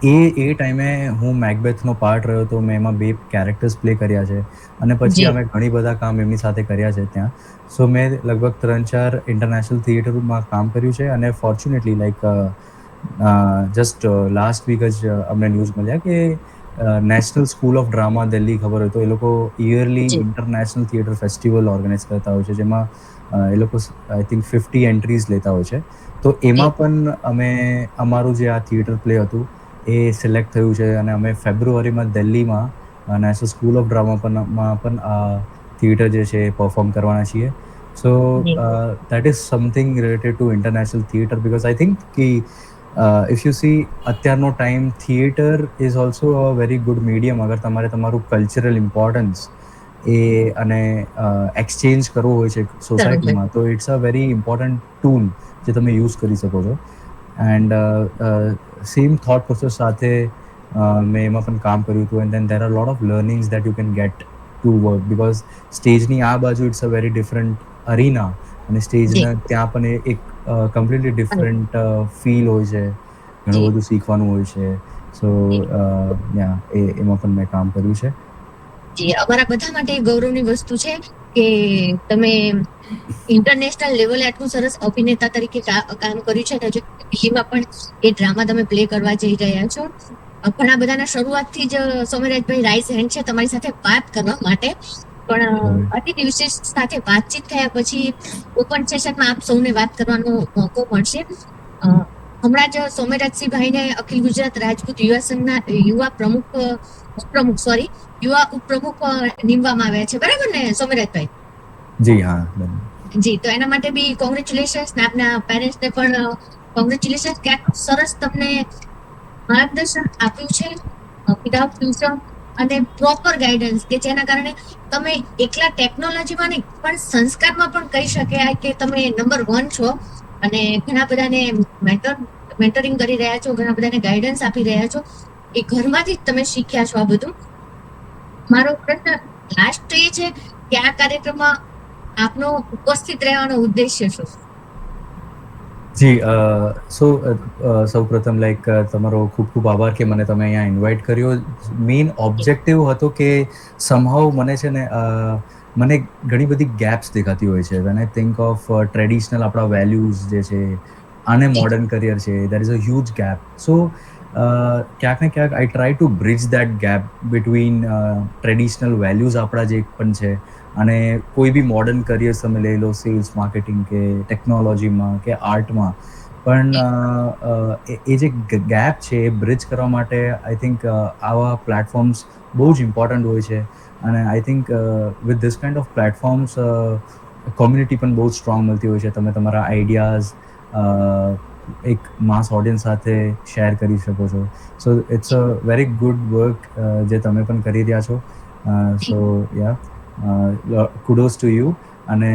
એ ટાઈમે હું મેકબેથનો પાર્ટ રહ્યો હતો, મેં એમાં 2 કેરેક્ટર્સ પ્લે કર્યા છે, અને પછી જી અમે ઘણી બધા કામ એમની સાથે કર્યા છે ત્યાં. સો મેં લગભગ 3-4 ઇન્ટરનેશનલ થિયેટરમાં કામ કર્યું છે, અને fortunately like just last week જ અમને ન્યૂઝ મળ્યા કે national school of drama Delhi, ખબર હોય તો, એ લોકો યરલી જી ઇન્ટરનેશનલ થિયેટર ફેસ્ટિવલ ઓર્ગેનાઇઝ કરતા હોય છે, જેમાં એ લોકો આઈ થિંક 50 એન્ટ્રીઝ લેતા હોય છે. તો એમાં પણ અમે અમારું જે આ થિયેટર પ્લે હતું એ સિલેક્ટ થયું છે અને અમે ફેબ્રુઆરીમાં દિલ્હીમાં નેશનલ સ્કૂલ ઓફ ડ્રામા પણ આ થિયેટર જે છે એ પરફોર્મ કરવાના છીએ. સો that is something related to international theatre because I think કે ઇફ યુ સી અત્યારનો time theatre is also a very good medium અગર તમારે તમારું કલ્ચરલ ઇમ્પોર્ટન્સ એ અને એક્સચેન્જ કરવું હોય છે સોસાયટીમાં તો it's a very important tool જે તમે યુઝ કરી શકો છો. એન્ડ સેમ થોટ પ્રોસેસ સાથે મેં એમાં પણ કામ કર્યું હતું and then there are lot of learnings that you can get to work because સ્ટેજની આ બાજુ it's a very different arena અને સ્ટેજના ત્યાં પણ એક કમ્પ્લીટલી ડિફરન્ટ ફીલ હોય છે, ઘણું બધું શીખવાનું હોય છે. સો એમાં પણ મેં કામ કર્યું છે. અમારા બધા માટે ગૌરવની વસ્તુ છે કે તમે ઇન્ટરનેશનલ લેવલે આટલું સરસ અભિનેતા તરીકે કામ કર્યું છે અને હજુ દિલ્હીમાં પણ એ ડ્રામા તમે પ્લે કરવા જઈ રહ્યા છો. ઘણા બધાના શરૂઆતથી જ સોમરાજભાઈ રાઈઝ હેન્ડ છે તમારી સાથે વાત કરવા માટે, પણ અતિથિ વિશેષ સાથે વાતચીત થયા પછી ઓપન સેશનમાં આપ સૌને વાત કરવાનો મોકો મળશે. હમણાં જ સોમરાજસિંહભાઈને અખિલ ગુજરાત રાજપૂત યુવા સંઘના યુવા ઉપપ્રમુખ નીમવામાં આવ્યા છે, બરાબર ને સોમરાજભાઈ? જી હા. જી, તો એના માટે બી કોંગ્રેચ્યુલેશન્સ. આપના પેરેન્ટ્સને પણ કોંગ્રેચ્યુલેશન્સ કે આટલું સરસ તમને માર્ગદર્શન આપ્યું છે વિધાઉટ ટ્યુશન અને પ્રોપર ગાઈડન્સ કે જેના કારણે તમે એકલા ટેકનોલોજીમાં નહીં પણ સંસ્કારમાં પણ કહી શકાય કે તમે નંબર 1 છો અને ઘણા બધાને મેન્ટરિંગ કરી રહ્યા છો, ઘણા બધાને ગાઈડન્સ આપી રહ્યા છો. એ ઘરમાંથી જ તમે શીખ્યા છો આ બધું. મારો પ્રશ્ન લાસ્ટ એ છે કે આ કાર્યક્રમમાં આપનો ઉપસ્થિત રહેવાનો ઉદ્દેશ્ય શું? જી, સૌપ્રથમ તમારો ખૂબ ખૂબ આભાર કે મને તમે અહીંયા ઇન્વાઇટ કર્યો. મેઇન ઓબ્જેક્ટિવ હતો કે સમહાઉ મને છે ને મને ઘણી બધી ગેપ્સ દેખાતી હોય છે when I think of traditional આપણા વેલ્યુઝ જે છે અને મોડર્ન કરિયર છે, there is a huge gap. So ક્યાંક ને ક્યાંક I try to bridge that gap between traditional values આપણા જે પણ છે અને કોઈ બી મોડર્ન કરિયર્સ તમે લઈ લો, સેલ્સ, માર્કેટિંગ કે ટેકનોલોજીમાં કે આર્ટમાં પણ એ જે ગેપ છે એ બ્રિજ કરવા માટે આઈ થિંક આવા પ્લેટફોર્મ્સ બહુ જ ઇમ્પોર્ટન્ટ હોય છે. અને I think with this kind of platforms community પણ બહુ જ સ્ટ્રોંગ મળતી હોય છે. તમે તમારા આઈડિયાઝ એક માસ ઓડિયન્સ સાથે શેર કરી શકો છો. So it's a very good work જે તમે પણ કરી રહ્યા છો. So kudos to you. અને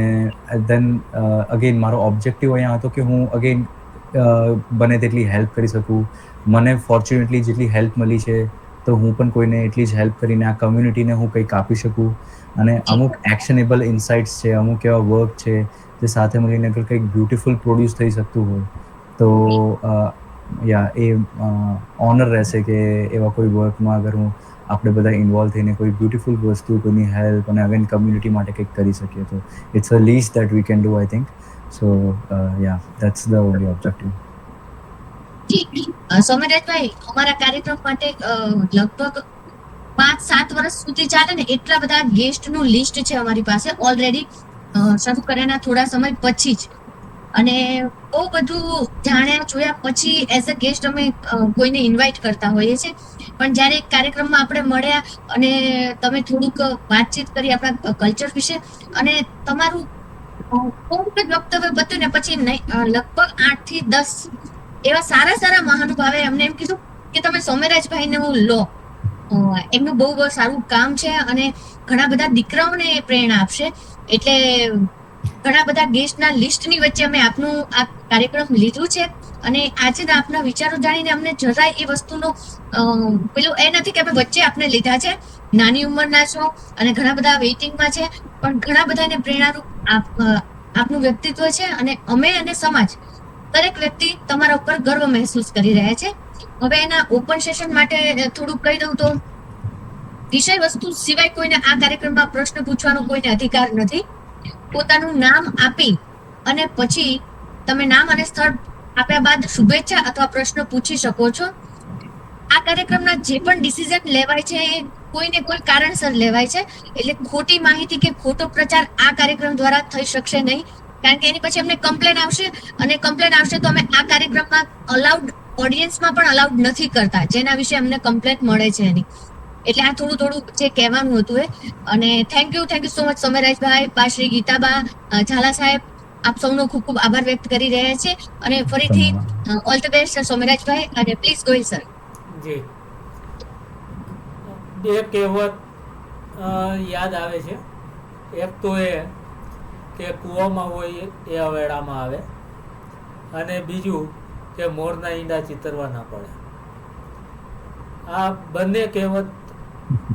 દેન અગેન મારો ઓબ્જેક્ટિવ અહીંયા હતો કે હું અગેન બને તેટલી હેલ્પ કરી શકું. મને ફોર્ચ્યુનેટલી જેટલી હેલ્પ મળી છે તો હું પણ કોઈને એટલી જ હેલ્પ કરીને આ કમ્યુનિટીને હું કંઈક આપી શકું. અને અમુક એક્શનેબલ ઇન્સાઇટ્સ છે, અમુક એવા વર્ક છે જે સાથે મળીને અગર કંઈક બ્યુટિફુલ પ્રોડ્યુસ થઈ શકતું હોય તો એ ઓનર રહેશે કે એવા કોઈ વર્કમાં અગર આપણે બધા ઇન્વોલ્વ થઈને કોઈ બ્યુટિફુલ વસ્તુ, કોઈની હેલ્પ અને અગેન કમ્યુનિટી માટે કંઈક કરી શકીએ તો it's a least that we can do I think. So that's the only objective. Somrajbhai, અમારા કાર્યક્રમ માટે લગભગ 5-7 વર્ષ સુધી ચાલે ને એટલા બધા ગેસ્ટનું લિસ્ટ છે અમારી પાસે ઓલરેડી, શરૂ કર્યાના થોડા સમય પછી જ. અને બહુ બધું જાણ્યા જોયા પછી એઝ અ ગેસ્ટ અમે કોઈને ઇન્વાઇટ કરતા હોઈએ છીએ. પણ જ્યારે કાર્યક્રમમાં આપણે મળ્યા અને તમે થોડુંક વાતચીત કરી આપણા કલ્ચર વિશે અને તમારું થોડુંક જ વક્તવ્ય બત્યું ને પછી લગભગ 8 થી 10 એવા સારા મહાનુભાવે અમને એમ કીધું કે તમે સોમરાજભાઈને લો, એમનું બહુ સારું કામ છે અને ઘણા બધા દીકરાઓને પ્રેરણા આપશે. એટલે ઘણા બધા ગેસ્ટના લિસ્ટની વચ્ચે અમે આપનું આ કાર્યક્રમ લીધું છે. અને આજે આપના વિચારો જાણીને અમને જરાય એ વસ્તુનો પેલું એ નથી કે અમે વચ્ચે આપને લીધા છે. નાની ઉંમરના છો અને ઘણા બધા વેઇટિંગમાં છે, પણ ઘણા બધાને પ્રેરણારૂપ આપનું વ્યક્તિત્વ છે અને અમે અને સમાજ દરેક વ્યક્તિ તમારા ઉપર ગર્વ મહેસૂસ કરી રહ્યા છે. હવે એના ઓપન સેશન માટે થોડુંક કહી દઉં તો વિષય વસ્તુ સિવાય કોઈને આ કાર્યક્રમમાં પ્રશ્ન પૂછવાનો કોઈને અધિકાર નથી. પોતાનું નામ આપી અને પછી તમે નામ અને સ્થળ આપ્યા બાદ શુભેચ્છા અથવા પ્રશ્ન પૂછી શકો છો. આ કાર્યક્રમના જે પણ ડિસિઝન લેવાય છે એ કોઈને કોઈ કારણસર લેવાય છે, એટલે ખોટી માહિતી કે ખોટો પ્રચાર આ કાર્યક્રમ દ્વારા થઈ શકશે નહીં. કારણ કે એની પછી અમને કમ્પ્લેન આવશે અને કમ્પ્લેન આવશે તો અમે આ કાર્યક્રમમાં અલાઉડ ઓડિયન્સમાં પણ અલાઉડ નથી કરતા, જેના વિશે અમને કમ્પ્લેન મળે છે એની. એટલે આ થોડું જે કહેવાનું હતું એ. અને થેન્ક યુ સો મચ સોમેરાજભાઈ, બા શ્રી ગીતાબા, ઝાલા સાહેબ, આપ સૌનો ખૂબ ખૂબ આભાર વ્યક્ત કરી રહ્યા છે. અને ફરીથી ઓલ ધ બેસ્ટ સોમેરાજભાઈ, અને પ્લીઝ ગો સર. જી, બે કહેવત યાદ આવે છે. એક તો એ કે કૂવામાં હોય એ અવેડામાં આવે, અને બીજું કે મોરના ઈંડા ચિતરવા ના પડે. આ બંને કહેવત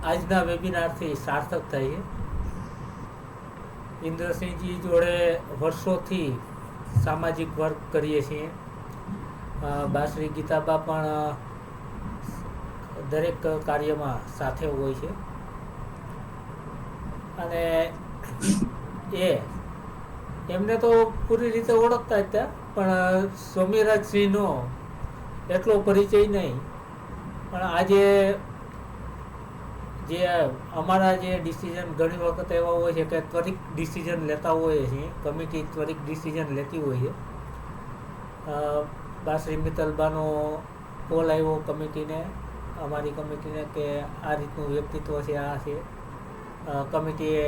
આજના વેબિનારથી સાર્થક થાય છે. ઇન્દ્રસિંહજી જોડે વર્ષોથી સામાજિક વર્ક કરીએ છીએ. બાશ્રી ગીતાબા પણ દરેક કાર્યમાં સાથે હોય છે. અને એમને તો પૂરી રીતે ઓળખતા જ હતા, પણ સોમીરાજસિંહનો એટલો પરિચય નહીં. પણ આજે જે અમારા જે ડિસિઝન ઘણી વખત એવા હોય છે કે ત્વરિત ડિસિઝન લેતા હોઈએ છીએ, કમિટી ત્વરિત ડિસિઝન લેતી હોય છે. બાશ્રી મિત્તલબાનો કોલ આવ્યો કમિટીને, અમારી કમિટીને, કે આ રીતનું વ્યક્તિત્વ છે, આ છે. કમિટીએ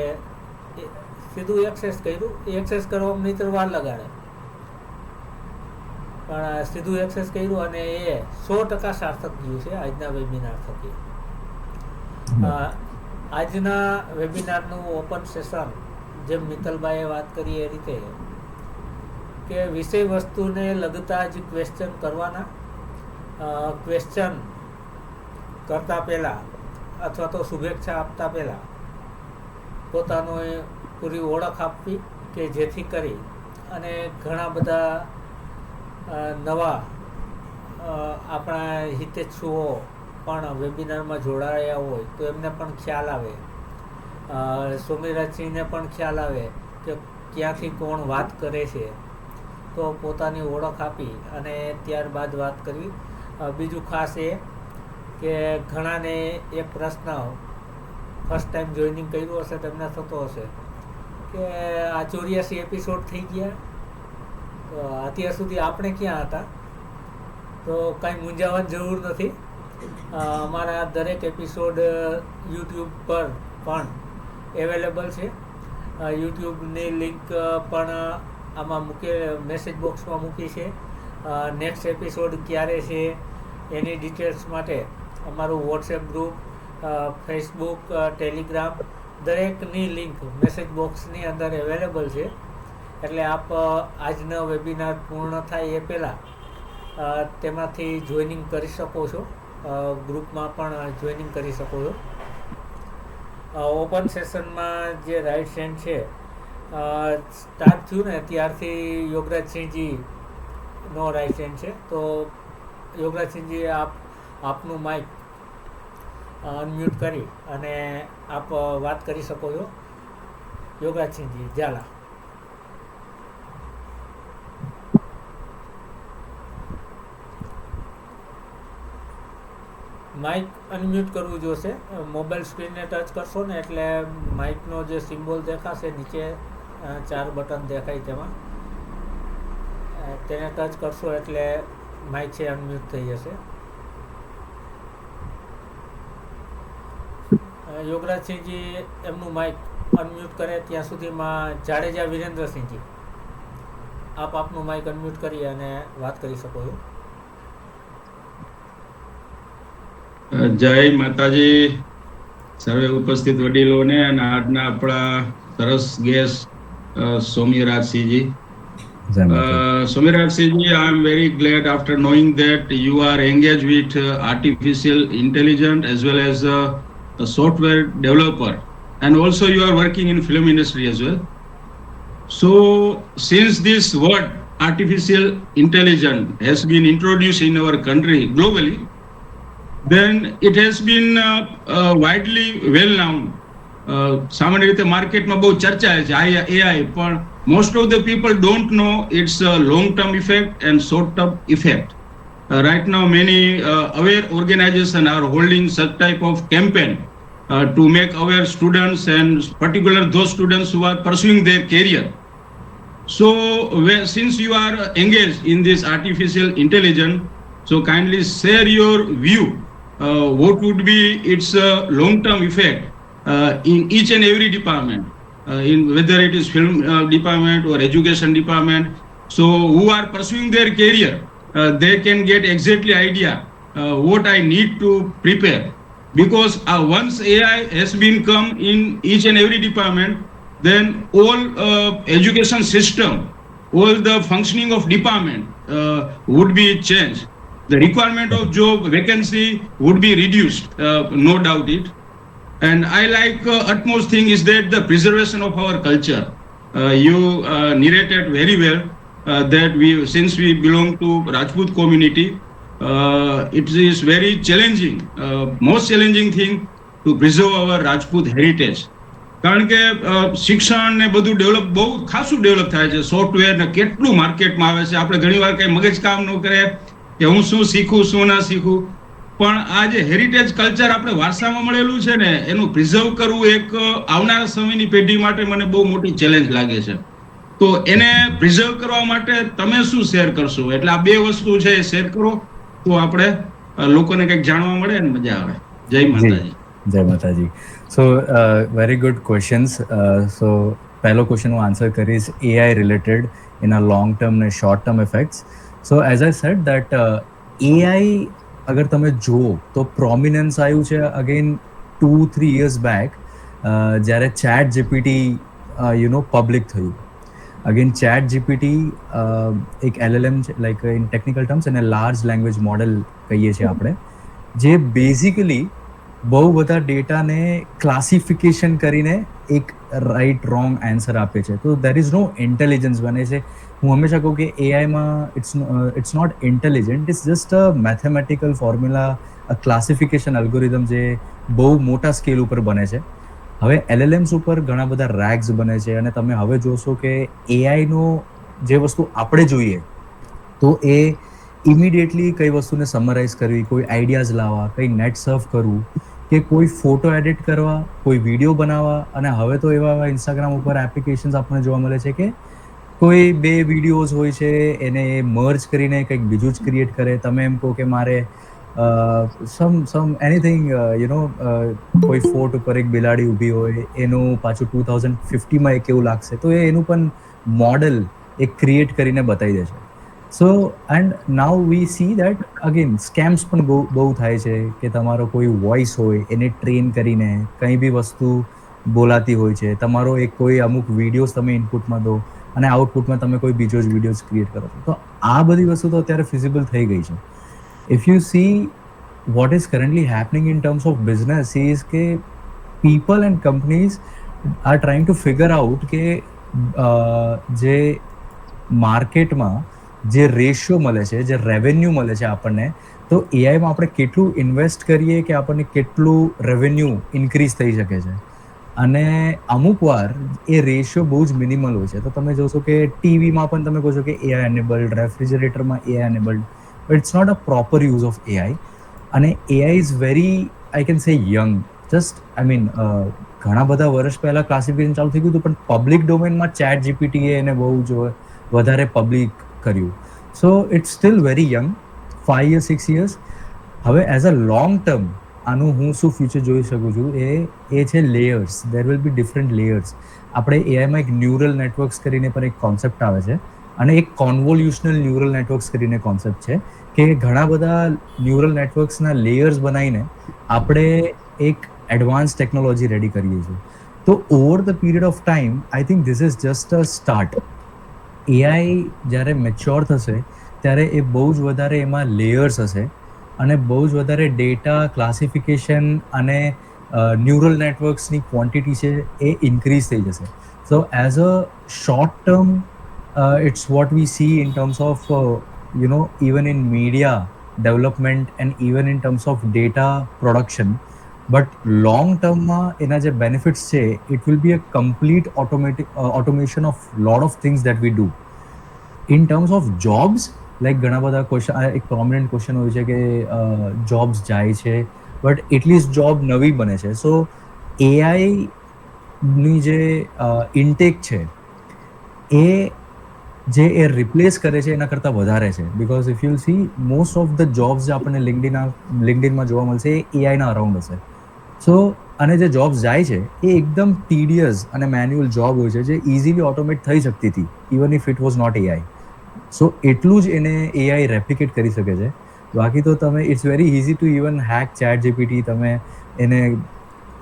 સીધું એક્સેસ કર્યું. એક્સેસ કરવામાં નહીંતર વાર લગાડે, પણ સીધું એક્સેસ કર્યું અને એ 100% સાર્થક ગયું છે આજના વેબિનાર થકી. આજના વેબિનારનું ઓપન સેશન જેમ મિત્તલબાઈએ વાત કરી એ રીતે કે વિષય વસ્તુને લગતા જ ક્વેશ્ચન કરવાના. ક્વેશ્ચન કરતા પહેલાં અથવા તો શુભેચ્છા આપતા પહેલાં પોતાનો પૂરી ઓળખ આપવી, કે જેથી કરી અને ઘણા બધા નવા આપણા હિતેચ્છુઓ પણ વેબિનારમાં જોડાયા હોય તો એમને પણ ખ્યાલ આવે, સોમીરાજસિંહને પણ ખ્યાલ આવે કે ક્યાંથી કોણ વાત કરે છે, તો પોતાની ઓળખ આપી અને ત્યારબાદ વાત કરવી. બીજું ખાસ એ કે ઘણાને એક પ્રશ્ન ફર્સ્ટ ટાઈમ જોઈનિંગ કર્યું હશે તેમને થતો હશે કે આ 84 એપિસોડ થઈ ગયા, તો અત્યાર સુધી આપણે ક્યાં હતા? તો કાંઈ મૂંઝાવાની જરૂર નથી. અમારા દરેક એપિસોડ યુટ્યુબ પર પણ અવેલેબલ છે. યુટ્યુબની લિંક પણ આમાં મેસેજ બોક્સમાં મૂકી છે. નેક્સ્ટ એપિસોડ ક્યારે છે એની ડિટેલ્સ માટે અમારું વોટ્સએપ ગ્રુપ, ફેસબુક, ટેલિગ્રામ દરેકની લિંક મેસેજ બોક્સની અંદર અવેલેબલ છે. એટલે આપ આજનો વેબિનાર પૂર્ણ થાય એ પહેલાં તેમાંથી જોઈનિંગ કરી શકો છો. ગ્રુપમાં પણ જોઈનિંગ કરી શકો છો. ઓપન સેશનમાં જે રાઇટ હેન્ડ છે સ્ટાર્ટ થયું ને ત્યારથી યોગરાજસિંહજીનો રાઇટ હેન્ડ છે. તો યોગરાજસિંહજી આપનું માઇક અનમ્યુટ કરી અને આપ વાત કરી શકો છો. યોગરાજસિંહજી ઝાલા. માઇક અનમ્યુટ કરવું જોશે. મોબાઈલ સ્ક્રીનને ટચ કરશો ને એટલે માઇકનો જે સિમ્બોલ દેખાશે નીચે 4 બટન દેખાય તેમાં તેને ટચ કરશો એટલે માઇક છે અનમ્યુટ થઈ જશે. યોગરાજસિંહજી એમનું માઇક અનમ્યુટ કરે ત્યાં સુધીમાં જાડેજા વિરેન્દ્રસિંહજી આપ આપનું માઇક અનમ્યુટ કરી અને વાત કરી શકો છો. જય માતાજી સર્વે ઉપસ્થિત વડીલોને અને આજના આપણા સરસ guest સોમીરાજસિંહજી. Somirajji, I am very glad after knowing that you are engaged with artificial intelligence as well as a software developer, and also you are working in film industry as well. So since this word artificial intelligence has been introduced in our country globally, then it has been widely well known. સામાન્ય રીતે માર્કેટમાં બહુ ચર્ચા છે AI, પણ most of the people don't know its long term effect and short term effect. Right now many aware organizations are holding such type of campaign to make aware students, and particularly those students who are pursuing their career. So, since you are engaged in this artificial intelligence, so kindly share your view. What would be its long-term effect in each and every department, in whether it is film department or education department. So, who are pursuing their career, they can get exactly idea what I need to prepare. Because once AI has been come in each and every department, then all education system, all the functioning of department would be changed. The requirement of job vacancy would be reduced, no doubt it. And I like utmost thing is that the preservation of our culture. You narrated very well that since we belong to Rajput community, it is very challenging, most challenging thing to preserve our Rajput heritage. કારણ કે શિક્ષણ ને બધું ડેવલપ બહુ ખાસું ડેવલપ થાય છે, સોફ્ટવેર ને કેટલું માર્કેટમાં આવે છે. આપણે ઘણીવાર કઈ મગજ કામ ન કરે કે હું શું શીખું શું ના શીખું, પણ આ જે હેરિટેજ કલ્ચર આપણે વારસામાં મળેલું છે ને એનું પ્રિઝર્વ કરવું એક આવનારા સમયની પેઢી માટે મને બહુ મોટી ચેલેન્જ લાગે છે. તો એને પ્રિઝર્વ કરવા માટે તમે શું શેર કરશો? એટલે આ બે વસ્તુ છે એ શેર કરો તો આપણે લોકોને કંઈક જાણવા મળે ને મજા આવે. જય માતાજી. જય માતાજી. So very good questions. So પહેલો ક્વેશ્ચન હું આન્સર કરીશ AI related in a long term and short term effects. So as I said that AI અગર તમે જુઓ તો પ્રોમિનન્સ આવ્યું છે અગેન 2-3 years બેક જ્યારે ચેટ જીપીટી પબ્લિક થયું. અગેન ચેટ જીપીટી એક LLM છે, લાઈક ઇન ટેકનિકલ ટર્મ્સ એને લાર્જ લેંગ્વેજ મોડેલ કહીએ છીએ આપણે, જે બેઝિકલી બહુ બધા ડેટાને ક્લાસિફિકેશન કરીને એક રાઈટ રોંગ આન્સર આપે છે. તો દેર ઇઝ નો ઇન્ટેલિજન્સ બને છે. હું હંમેશા કહું કે એઆઈમાં it's not intelligent, it's just a mathematical formula, a classification algorithm જે બહુ મોટા સ્કેલ ઉપર બને છે. હવે LLMs ઉપર ઘણા બધા રેગ્સ બને છે અને તમે હવે જોશો કે એઆઈનો જે વસ્તુ આપણે જોઈએ તો એ ઇમિડિયેટલી કઈ વસ્તુને સમરાઇઝ કરવી, કોઈ આઈડિયાઝ લાવવા, કંઈ નેટ સર્ફ કરવું, કે કોઈ ફોટો એડિટ કરવા, કોઈ વિડીયો બનાવવા. અને હવે તો એવા ઇન્સ્ટાગ્રામ ઉપર એપ્લિકેશન્સ આપણને જોવા મળે છે કે કોઈ બે વિડીયોઝ હોય છે એને મર્જ કરીને કંઈક બીજું જ ક્રિએટ કરે. તમે એમ કહો કે મારે સમ એનીથિંગ કોઈ ફોટ ઉપર એક બિલાડી ઊભી હોય એનું પાછું 2050માં એક એવું લાગશે, તો એનું પણ મોડલ એક ક્રિએટ કરીને બતાવી દે છે. So and now we see that again scams પણ બહુ થાય છે કે તમારો કોઈ વોઇસ હોય એને ટ્રેન કરીને કંઈ બી વસ્તુ બોલાતી હોય છે, તમારો એક કોઈ અમુક વિડીયોઝ તમે ઇનપુટમાં દો અને આઉટપુટમાં તમે કોઈ બીજો જ વિડીયોઝ ક્રિએટ કરો છો. તો આ બધી વસ્તુ તો અત્યારે ફિઝિબલ થઈ ગઈ છે. If you see what is currently happening in terms of business is કે people and companies are trying to figure out કે જે માર્કેટમાં જે રેશિયો મળે છે, જે રેવન્યુ મળે છે આપણને, તો એઆઈમાં આપણે કેટલું ઇન્વેસ્ટ કરીએ કે આપણને કેટલું રેવન્યુ ઇન્ક્રીઝ થઈ શકે છે. અને અમુક વાર એ રેશિયો બહુ જ મિનિમલ હોય છે. તો તમે જોશો કે ટીવીમાં પણ તમે કહો છો કે એઆઈ એનેબલ્ડ, રેફ્રિજરેટરમાં AI enabled, but it's not a proper use of AI. અને AI is very, I can say young. Just I mean ઘણા બધા વર્ષ પહેલાં ક્લાસિફિકેશન ચાલુ થઈ ગયું હતું, પણ પબ્લિક ડોમેનમાં ચેટ જીપીટીએ એને બહુ જ વધારે પબ્લિક કર્યું. So it's still very young, 5 years 6 years. હવે એઝ અ લોંગ ટર્મ આનું હું શું ફ્યુચર જોઈ શકું છું એ છે layers. There will be different layers. આપણે એઆઈમાં એક ન્યુરલ નેટવર્ક્સ કરીને પણ એક કોન્સેપ્ટ આવે છે અને એક કોન્વોલ્યુશનલ ન્યુરલ નેટવર્ક્સ કરીને કોન્સેપ્ટ છે કે ઘણા બધા ન્યુરલ નેટવર્ક્સના લેયર્સ બનાવીને આપણે એક એડવાન્સ ટેકનોલોજી રેડી કરીએ છીએ. તો over the period of time I think this is just a start. AI જ્યારે મેચ્યોર થશે ત્યારે એ બહુ જ વધારે એમાં લેયર્સ હશે અને બહુ જ વધારે ડેટા ક્લાસિફિકેશન અને ન્યુરલ નેટવર્ક્સની ક્વોન્ટિટી છે એ ઇન્ક્રીઝ થઈ જશે. So as a short term it's what we see in terms of even in media development and even in terms of data production. But long term એના જે benefits છે, it will be a complete automation of lot of things that we do. In terms of jobs, like ઘણા બધા ક્વેશ્ચન, એક પ્રોમિનન્ટ ક્વેશ્ચન હોય છે કે જોબ્સ જાય છે બટ એટલીસ્ટ જોબ નવી બને છે. સો એઆઈની જે ઇન્ટેક છે એ જે એ રિપ્લેસ કરે છે એના કરતાં વધારે છે. Because if you C most of the jobs જે આપણને લિંક્ડઇનમાં જોવા મળશે એ એઆઈના અરાઉન્ડ હશે. સો અને જે જોબ્સ જાય છે એ એકદમ ટીડિયસ અને મેન્યુઅલ જોબ હોય છે જે ઇઝીલી ઓટોમેટ થઈ શકતી હતી even if it was not AI. So એટલું જ એને એઆઈ રેપ્લિકેટ કરી શકે છે. બાકી તો તમે it's very easy to even hack ChatGPT. તમે એને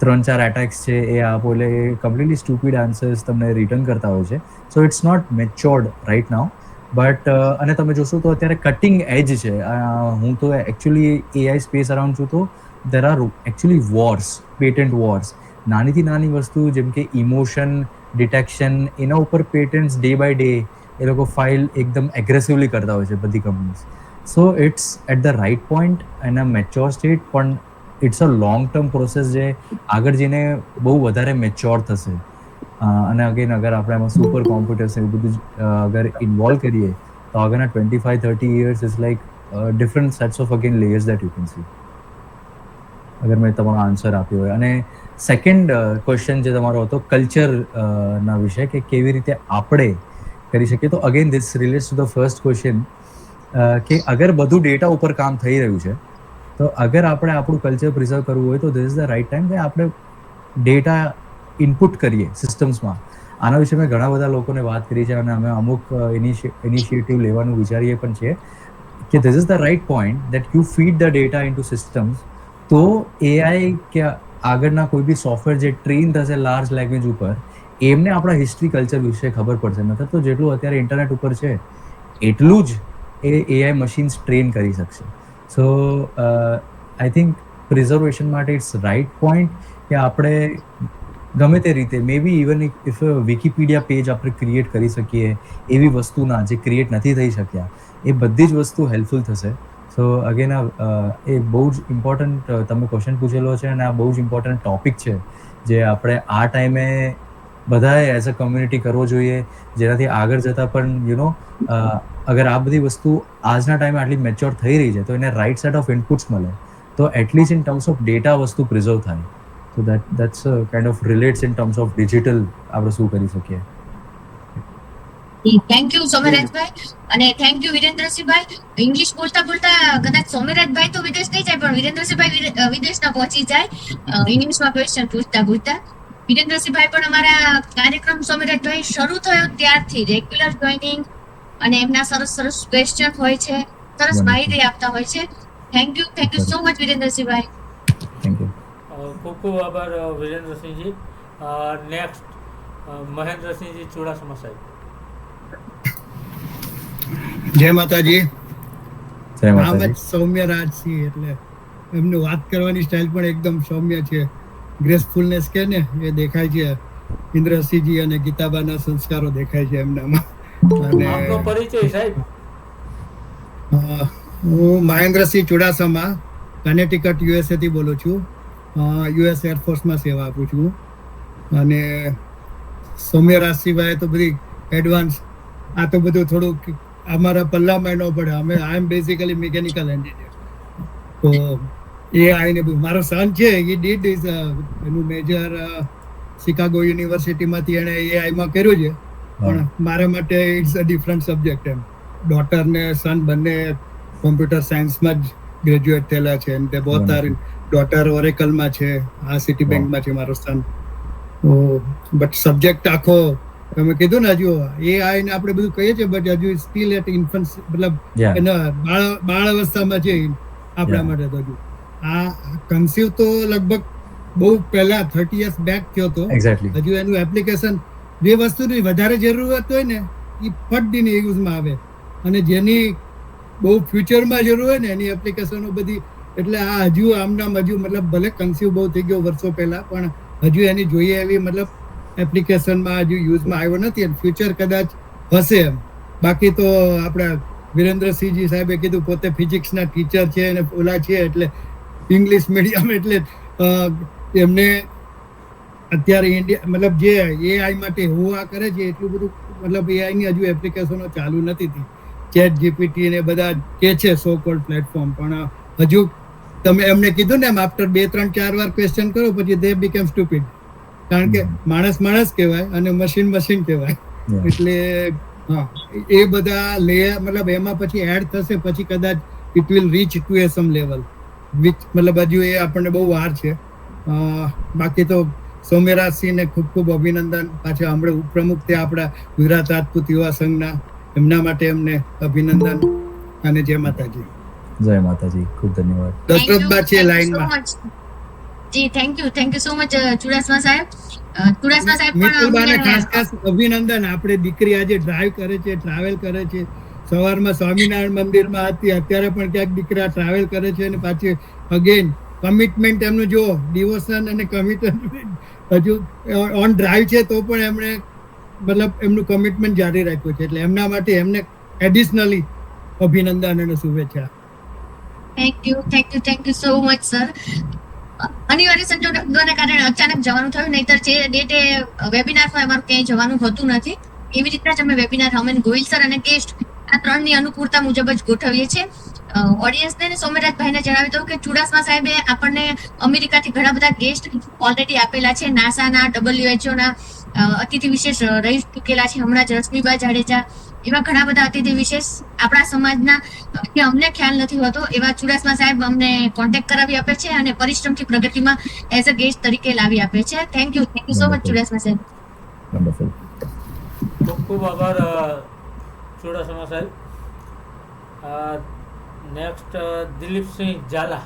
3-4 એટેક્સ છે એ આપો એટલે એ કમ્પ્લીટલી સ્ટુપિડ આન્સર્સ તમને રિટર્ન કરતા હોય છે. So it's not matured right now. But અને તમે જોશો તો અત્યારે કટિંગ એજ છે. હું તો એકચ્યુઅલી એઆઈ સ્પેસ અરાઉન્ડ છું તો there are actually wars, patent wars. નાનીથી નાની વસ્તુ જેમ કે ઇમોશન ડિટેક્શન એના ઉપર પેટન્ટ્સ ડે બાય ડે એ લોકો ફાઇલ એકદમ એગ્રેસિવલી કરતા હોય છે બધી companies. So it's at the right point એના મેચ્યોર સ્ટેટ, પણ it's a long term process જે આગળ જઈને બહુ વધારે મેચ્યોર થશે. અને અગેન અગર આપણે એમાં સુપર કોમ્પ્યુટર્સ એવું બધું અગર ઇન્વોલ્વ કરીએ તો આગળના 25-30 years is like different sets of again layers that you can see. અગર મેં તમારો આન્સર આપ્યો હોય. અને સેકન્ડ ક્વેશ્ચન જે તમારો હતો કલ્ચર ના વિશે કે કેવી રીતે આપણે કરી શકીએ, તો again this relates to the first question કે અગર બધું ડેટા ઉપર કામ થઈ રહ્યું છે તો અગર આપણે આપણું કલ્ચર પ્રિઝર્વ કરવું હોય તો this is the right time કે આપણે ડેટા ઇનપુટ કરીએ સિસ્ટમ્સમાં. આના વિશે મેં ઘણા બધા લોકોને વાત કરી છે અને અમે અમુક ઇનિશિયેટિવ લેવાનું વિચારીએ પણ છીએ કે this is the right point that you feed the data in to systems. તો એઆઈ કે આગળના કોઈ બી સોફ્ટવેર જે ટ્રેન થશે લાર્જ લેંગ્વેજ ઉપર એમને આપણા હિસ્ટ્રી કલ્ચર વિશે ખબર પડશે. નતર તો જેટલું અત્યારે ઇન્ટરનેટ ઉપર છે એટલું જ એ એઆઈ મશીન્સ ટ્રેન કરી શકશે. સો આઈ થિંક પ્રિઝર્વેશન માટે ઇટ્સ રાઇટ પોઈન્ટ કે આપણે ગમે તે રીતે મે બી ઇવન ઇફ વિકીપીડિયા પેજ આપણે ક્રિએટ કરી શકીએ એવી વસ્તુના જે ક્રિએટ નથી થઈ શક્યા એ બધી જ વસ્તુ હેલ્પફુલ થશે. સો અગેન એ બહુ જ ઇમ્પોર્ટન્ટ તમે ક્વેશ્ચન પૂછેલો છે અને આ બહુ જ ઇમ્પોર્ટન્ટ ટોપિક છે જે આપણે આ ટાઈમે બધાએ એઝ અ કમ્યુનિટી કરવો જોઈએ, જેનાથી આગળ જતાં પણ અગર આ બધી વસ્તુ આજના ટાઈમે આટલી મેચ્યોર થઈ રહી છે તો એને રાઇટ સેટ ઓફ ઇનપુટ્સ મળે તો at least in terms of data વસ્તુ પ્રિઝર્વ થાય. તો that's kind of relates in terms of digital આપણે શું કરી શકીએ. થેન્ક યુ સોમરાજભાઈ અને થેન્ક યુ વિરેન્દ્રસિંહભાઈ. ઇંગ્લિશ બોલતા બોલતા કદાચ સોમરાજભાઈ તો વિદેશ નહીં જાય પણ વિરેન્દ્રસિંહભાઈ વિદેશના પહોંચી જાય ઇંગ્લિશમાં ક્વેશ્ચન પૂછતા. વિરેન્દ્રસિંહભાઈ પણ અમારા કાર્યક્રમ સોમરાજભાઈ શરૂ થયો ત્યારથી રેગ્યુલર જોઈનિંગ અને એમના સરસ સરસ ક્વેશ્ચન હોય છે, સરસ માહિતી આપતા હોય છે. Thank you so much Virendrasinhbhai. Thank you. ખૂબ ખૂબ આભાર વિરેન્દ્રસિંહજી. નેક્સ્ટ મહેન્દ્રસિંહજી ચુડાસમા સાહેબ. જય માતાજી. જય આમ જ માતાજી. સૌમ્ય રાજસિંહ એટલે એમનું વાત કરવાની સ્ટાઇલ પણ એકદમ સૌમ્ય છે. ગ્રેસફુલનેસ કે ને એ દેખાય છે. ઇન્દ્રસિંહજી અને ગીતાબાના સંસ્કારો દેખાય છે એમનામાં. અને આપનો પરિચય સાહેબ. હું મહેન્દ્રસિંહ ચુડાસમા કનેટિકટ યુએસએ થી બોલું છું. યુએસ એરફોર્સમાં સેવા આપું છું. અને સૌમ્ય રાજસિંહભાઈ તો બધી એડવાન્સ આ તો બધું થોડુંક અમારા પલ્લામાં ન પડે. I am basically mechanical engineer. તો એ આઈને મારો સન છે એ ડીડ ઇઝ એનું મેજર શિકાગો યુનિવર્સિટીમાંથી એણે એઆઈમાં કર્યું છે. પણ મારા માટે ઇટ્સ અ ડિફરન્ટ સબ્જેક્ટ એમ. ડોટર ને સન બંને કોમ્પ્યુટર સાયન્સમાં જ ગ્રેજ્યુએટ થયેલા છે અને તે બોથ આર ડોટર ઓરેકલમાં છે, આ સિટી બેંકમાં છે મારો સન. બટ સબ્જેક્ટ આખો તમે કીધું ને હજુ એ આઈને આપણે બધું કહીએ છીએ બટ હજુ સ્ટીલ એટ ઇન્ફન્સ મતલબ એના બાળ અવસ્થામાં છે આપણા માટે તો હજુ. આ કન્સીવ તો લગભગ બહુ પહેલા 30 years બેક થયો હતો. હજુ એનું એપ્લિકેશન જે વસ્તુની વધારે જરૂરત હોય ને એ ફટદીને યુઝમાં આવે અને જેની બહુ ફ્યુચરમાં જરૂર હોય ને એની એપ્લિકેશનો બધી. એટલે આ હજુ આમનામ હજુ મતલબ ભલે કન્સીવ બહુ થઈ ગયો વર્ષો પહેલા પણ હજુ એની જોઈએ એવી મતલબ એપ્લિકેશનમાં હજુ યુઝમાં આવ્યો નથી અને ફ્યુચર કદાચ હશે એમ. બાકી તો આપણા વિરેન્દ્રસિંહજી સાહેબે કીધું પોતે ફિઝિક્સના ટીચર છે અને ઓલા છે એટલે ઇંગ્લિશ મીડિયમ એટલે એમને અત્યારે ઇન્ડિયા મતલબ જે એઆઈ માટે હોવા કરે છે એટલું બધું મતલબ એઆઈની હજુ એપ્લિકેશનો ચાલુ નથી થઈ. ચેટ જીપીટી ને બધા કે છે સો કોલ્ડ પ્લેટફોર્મ પણ હજુ તમે એમને કીધું ને એમ આફ્ટર 2-3-4 વાર ક્વેશ્ચન કરો પછી દે બીકેમ સ્ટુપિડ. કારણ કે માણસ કહેવાય અને મશીન કહેવાય. એટલે હા, એ બધા લેયર મતલબ એમાં પછી એડ થશે, પછી કદાચ it will reach to a some level which મતલબ હજુ એ આપણને બહુ વાર છે. બાકી તો સૌમ્યરાજસિંહને ખૂબ ખૂબ અભિનંદન. પાછા હમણાં ઉપપ્રમુખ થયા આપણા ગુજરાત રાજપૂત યુવા સંઘના, એમના માટે એમને અભિનંદન અને જય માતાજી. જય માતાજી, ખૂબ ધન્યવાદ. દશરથબા છે લાઈનમાં. જી thank you so much Chudasama સાહેબ. ચુડાસમા સાહેબ મિત્તલબાને ખાસ પણ ખાસ અભિનંદન. આપણે દીકરી આજે ડ્રાઈવ કરે છે, ટ્રાવેલ કરે છે. સવારમાં સ્વામિનારાયણ મંદિરમાં હતી, અત્યારે પણ ક્યાંક દીકરા ટ્રાવેલ કરે છે અને પાછી અગેન કમિટમેન્ટ એમનું જો ડિવોશન અને કમિટમેન્ટ હજુ ઓન ડ્રાઈવ છે તો પણ એમણે મતલબ એમનું કમિટમેન્ટ જારી રાખ્યું છે. એટલે એમના માટે એમને એડિશનલી અભિનંદન અને શુભેચ્છા. Thank you so much sir. અનિવાર્ય સંજોગોને કારણે અચાનક જવાનું થયું, નહીતર જે ડેટે વેબિનારમાં અમારું ક્યાંય જવાનું હોતું નથી. એવી રીતના જ અમે વેબિનાર હમેન ગોહિલ સર અને ગેસ્ટ આ ત્રણની અનુકૂળતા મુજબ જ ગોઠવીએ છીએ. ઓડિયન્સને સૌમ્યરાજભાઈને જણાવી દઉં કે ચુડાસમા સાહેબે આપણને અમેરિકાથી ઘણા બધા ગેસ્ટ ઓલરેડી આપેલા છે. નાસાના, WHO ના અતિથિ વિશેષ રહી ચૂકેલા છે. હમણાં જ રશ્મિબા જાડેજા, એવા ઘણા બધા અતિથિ વિશેષ આપણા સમાજના કે અમને ખ્યાલ નથી હોતો એવા ચુડાસમા સાહેબ અમને કોન્ટેક્ટ કરાવી આપે છે અને પરિશ્રમથી પ્રગતિમાં એઝ અ ગેસ્ટ તરીકે લાવી આપે છે. Thank you so much Chudasama સાહેબ. વન્ડરફુલ. ખૂબ ખૂબ આભાર ચુડાસમા સાહેબ. નેક્સ્ટ દિલીપસિંહ ઝાલા,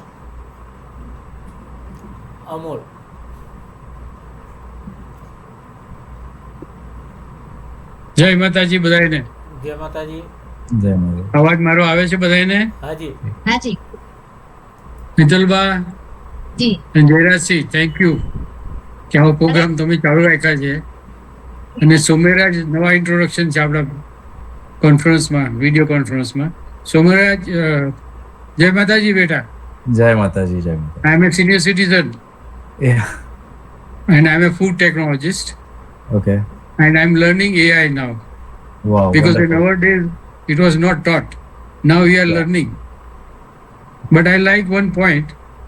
અમોલ. જય માતાજી બધાને. જય માતાજી. જય માતાજી. અવાજ મારો આવે છે બધાને? હાજી. હાજી. મિત્તલબા જી. જયરાજસિંહ, થેન્ક યુ કે આવો પ્રોગ્રામ તમે ચાલુ રાખ્યા છે. અને સૌમ્યરાજ નવા ઇન્ટ્રોડક્શન છે આપણા કોન્ફરન્સમાં, વિડીયો કોન્ફરન્સમાં. સૌમ્યરાજ, જય માતાજી બેટા. જય માતાજી. જય માતાજી. I am a senior citizen Yeah. and I am a food technologist Okay. and I am learning AI now Wow. because in wonderful. our days it was not taught. Now we are Yeah. learning. But I like one point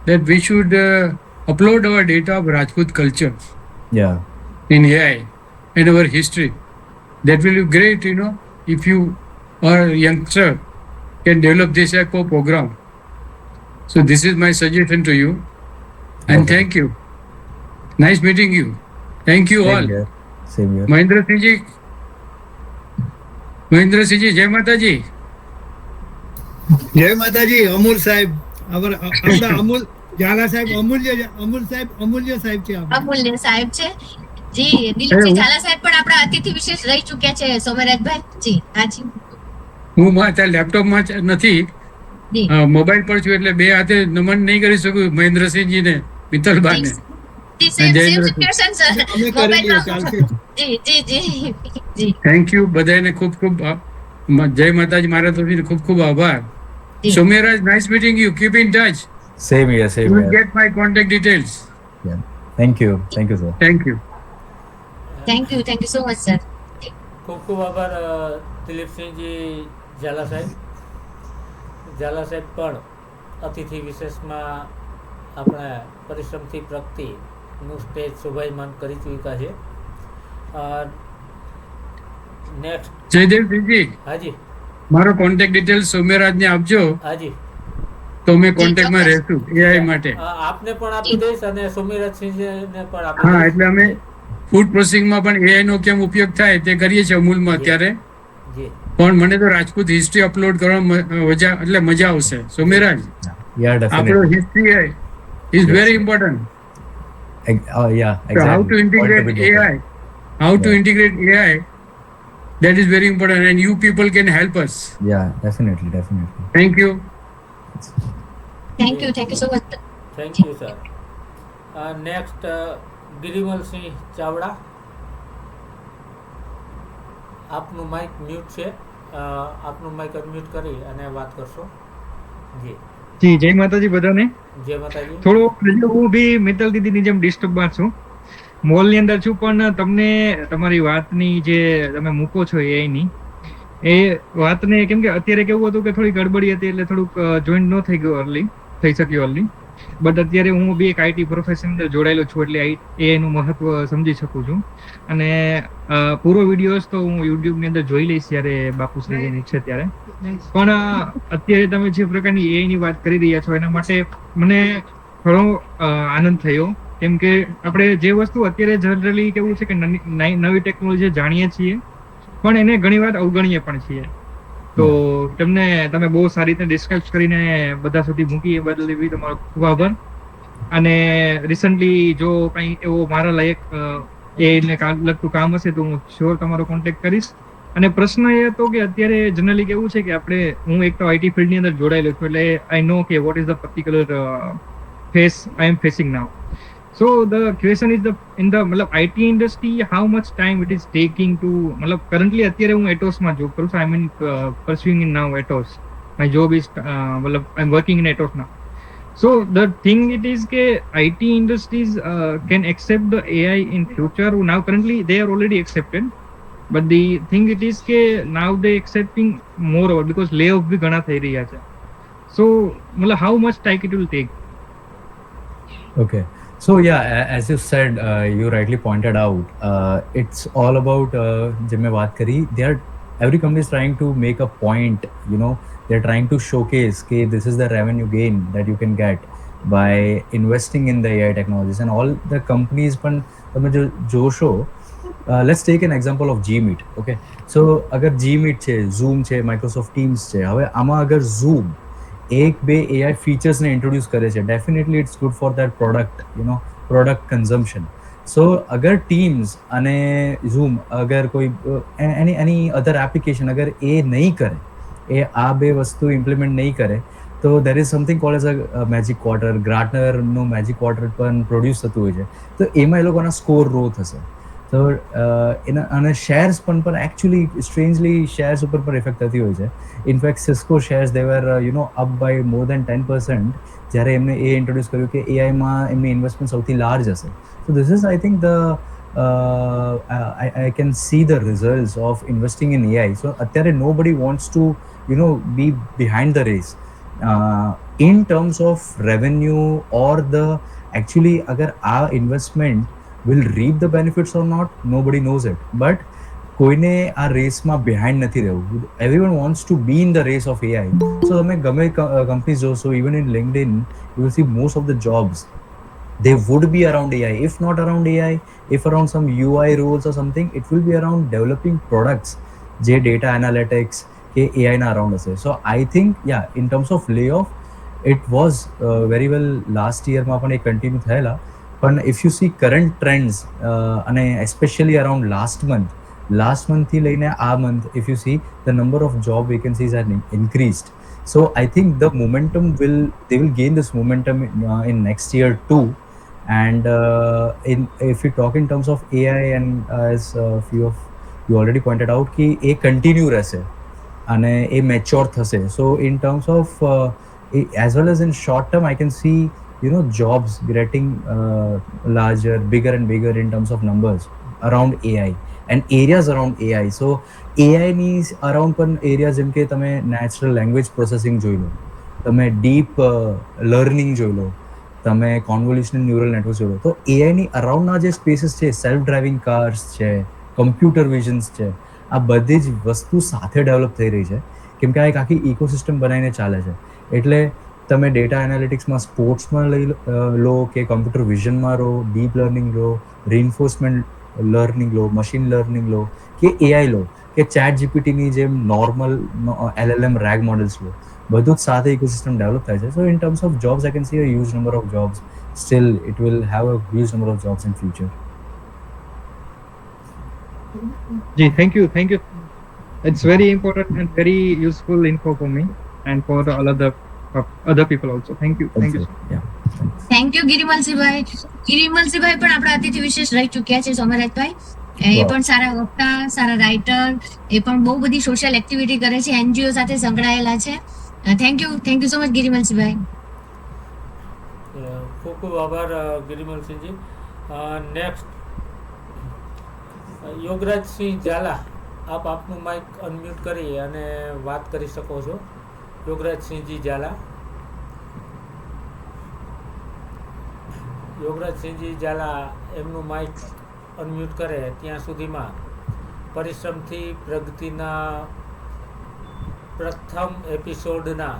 that we should upload our data of Rajput culture Yeah. in AI and our history. That will be great, if you are a youngster can develop this type of program. So this is my suggestion to you. And Okay. thank you. Nice meeting you. Thank you Same all. here. Same here. Mahendra Singh ji, Jai Mataji. જય માતાજી. અમૂલ સાહેબ, આપણા અમૂલ ઝાલા સાહેબ, અમૂલ્ય સાહેબ છે આપણા. અમૂલ્ય સાહેબ છે. જી. દિલીપસિંહ ઝાલા સાહેબ પણ આપણા અતિથિ વિશેષ રહી ચૂક્યા છે સૌમ્યરાજભાઈ. જી. હાજી. હું ત્યાં લેપટોપમાં નથી, જી. મોબાઈલ પર છું એટલે બે હાથે નમન નહીં કરી શકું મહેન્દ્રસિંહજીને, મિત્તલબાને. જી, same situation, sir. અમે કરી લઈએ, ચાલશે. જી. થેન્ક યુ બધાને ખૂબ ખૂબ જય માતાજી. મારા તરફથી ખૂબ ખૂબ આભાર. જી. Saumyaraj, nice meeting you. Keep in touch. Same here. Same You will here. get my contact details. Yeah. Thank you. Thank you, sir. Thank you. Thank you so much sir. ખૂબ ખૂબ આભાર દિલીપસિંહજી ઝાલા સાહેબ. ઝાલા સાહેબ પણ અતિથિ વિશેષમાં આપણે પરિશ્રમથી પ્રગતિનું સ્ટેજ શોભાયમાન કરી ચૂક્યા છે. નેક્સ્ટ. જયદેવસિંહજી, હાજી. મારો કોન્ટેક્ટ ડિટેલ્સ સૌમ્યરાજને આપજો હાજી. તો અમે કોન્ટેક્ટમાં રહેશું AI માટે. આપને પણ આપી દઈશ અને સૌમ્યરાજસિંહને પણ આપી હા, દઈશ. એટલે અમે ફૂડ પ્રોસેસિંગમાં પણ AI નો કેમ ઉપયોગ થાય તે કરીએ છીએ અમૂલમાં અત્યારે. જી. પણ મને તો રાજપૂત હિસ્ટ્રી અપલોડ કરવામાં મજા આવશે. સૌમ્યરાજ, Yeah, આપણો definitely. History is very important. Yeah, So exactly. how to integrate Point to be AI, how to Yeah. integrate AI, that is very important, and you people can help us. Yeah, definitely. Thank you. Thank you so much. Thank you sir. Next Girimalsinh Chavda. આપનું માઇક મ્યુટ છે. આપનું માઇક અનમ્યુટ કરી અને વાત કરશો. જી. જી, જય માતાજી બધાને. જય માતાજી. થોડો હું બી મિત્તલ દીદીની જેમ ડિસ્ટર્બમાં છું, મોલની અંદર છું, પણ તમને તમારી વાતની જે તમે મૂકો છો એની એ વાતને કેમ કે અત્યારે કેવું હતું કે થોડી ગડબડી હતી એટલે થોડુંક જોઈન્ટ ન થઈ શક્યું અર્લી. બટ અત્યારે હું બી એક આઈટી પ્રોફેશન અંદર જોડાયેલો છું, એટલે AI નું મહત્વ સમજી શકું છું. અને પૂરો વિડીયોઝ તો હું યુટ્યુબ ની અંદર જોઈ લઈશ જ્યારે બાપુશ્રીની ઈચ્છે ત્યારે. પણ અત્યારે તમે જે પ્રકારની AI ની વાત કરી રહ્યા છો એના માટે મને ઘણો આનંદ થયો, કેમ કે આપણે જે વસ્તુ અત્યારે જનરલી કેવું છે કે નવી ટેકનોલોજી જાણીએ છીએ પણ એને ઘણી વાર અવગણીએ પણ છીએ. તો તમે બહુ સારી રીતે ડિસ્કસ કરીને બધા સુધી મૂકી એ બદલ બી તમારો ખૂબ આભાર. અને રિસન્ટલી જો કંઈ એવો મારા લાયક એને લગતું કામ હશે તો હું શ્યોર તમારો કોન્ટેક્ટ કરીશ. અને પ્રશ્ન એ હતો કે અત્યારે જનરલી કેવું છે કે હું એક તો આઈટી ફિલ્ડની અંદર જોડાયેલો છું, એટલે આઈ નો કે what is the particular phase I am facing now. So the question is मतलब IT industry, how much time it is taking to, मतलब currently અત્યારે હું Atos માં જોબ કરું છું. I mean pursuing in now Atos. My job is मतलब I'm working in Atos now. So the thing it is ke IT industries can accept the AI in future. Now currently they are already accepted, but the thing it is ke now they accepting more over because layoff bhi ઘણા થઈ રહ્યા છે. So मतलब how much time it will take? Okay. So yeah, as you said, you rightly pointed out, it's all about जब मैं बात करी, every company is trying to make a point, you know, they're trying to showcase कि this is the revenue gain that you can get by investing in the AI technologies, and all the companies पण તમે જો જોશો, let's take an example of Gmeet. Okay, so अगर Gmeet છે, Zoom છે, Microsoft Teams છે, હવે આમાં અગર Zoom એક બે AI features ને introduce કરે છે, definitely it's good for that product, you know, product consumption. So અગર Teams અને Zoom અગર કોઈ any other application અગર એ નહીં કરે, એ આ બે વસ્તુ implement નહીં કરે, તો there is something called as a magic quarter. Gartner no magic quarter પણ produce થતું હોય છે, તો એમાં એ લોકોના સ્કોર રો થશે. તો એના અને શેર્સ પણ એકચ્યુઅલી સ્ટ્રેન્જલી શેર્સ ઉપર પણ ઇફેક્ટ થતી હોય છે. In fact Cisco shares they were up by more than 10% જ્યારે એમને એ ઇન્ટ્રોડ્યુસ કર્યું કે એઆઈમાં એમની ઇન્વેસ્ટમેન્ટ સૌથી લાર્જ હશે. So this is I think I can see the results of investing in AI. So અત્યારે nobody wants to, you know, be behind the race in terms of revenue or the actually agar our investment will reap the benefits or not, nobody knows it. But કોઈને આ રેસમાં બિહાઇન્ડ નથી રહેવું. Everyone wants to B in the rays of AI. સો તમે ગમે કંપનીઝ જોશો, even in LinkedIn you will see most of the jobs they would be around AI. If not around AI, if around some UI roles or something, it will be around developing products જે data analytics કે AI ના around હશે. So I think yeah, in terms of layoff it was very well last year માં પણ એ કન્ટિન્યુ થયેલા. પણ if you see current trends અને especially around last month થી લઈને આ month, if you see the number of job vacancies are increased. So I think the momentum they will gain this momentum in next year too. And if we talk in terms of AI, and as few of you already pointed out कि એ continue રહેશે અને એ mature થશે. So in terms of as well as in short term, I can see, you know, jobs getting larger, bigger and bigger in terms of numbers around AI and areas around AI. So AI ની around પણ areas જેમ કે તમે natural language processing જોઈ લો, તમે deep learning જોઈ લો, તમે convolutional neural networks જોઈ લો. તો AI ની around ના જે spaces છે, self driving cars છે, computer visions છે, આ બધી જ વસ્તુ સાથે ડેવલપ થઈ રહી છે, કેમ કે આ એક આખી ઇકોસિસ્ટમ બનાવીને ચાલે છે. એટલે તમે ડેટા એનાલિટિક્સમાં સ્પોર્ટ્સમાં લો કે કમ્પ્યુટર વિઝનમાં લો, ડીપ લર્નિંગ લો, રીઇન્ફોર્સમેન્ટ લર્નિંગ લો, મશીન લર્નિંગ લો કે એઆઈ લો કે ચેટ જીપીટીની જેમ નોર્મલ LLM રેગ મોડલ્સ લો, બધું જ સાથે ઇકોસિસ્ટમ ડેવલપ થાય છે. સો in terms of jobs I can see a huge number of jobs. Steel it will have a huge number of jobs in future. Ji, thank you. It's very important and very useful info for me and for the other people also. Thank you. Yeah. Thank you Girimalsinhbhai. Girimalsinhbhai પણ આપણા અતિથિ વિશેષ રહી ચૂક્યા છે, સોમરાજભાઈ. એ પણ સારા વક્તા, સારા રાઇટર, એ પણ બહુ બધી સોશિયલ એક્ટિવિટી કરે છે, NGO સાથે સંકળાયેલા છે. Thank you so much Girimalsinhbhai. ખૂબ ખૂબ આભાર ગિરિમલસિંહજી. નેક્સ્ટ યોગરાજસિંહ ઝાલા, આપ આપનું માઇક અનમ્યુટ કરી અને વાત કરી શકો છો. યોગરાજસિંહજી ઝાલા. યોગરાજસિંહજી ઝાલા એમનું માઇક અનમ્યુટ કરે ત્યાં સુધીમાં પરિશ્રમથી પ્રગતિના પ્રથમ એપિસોડના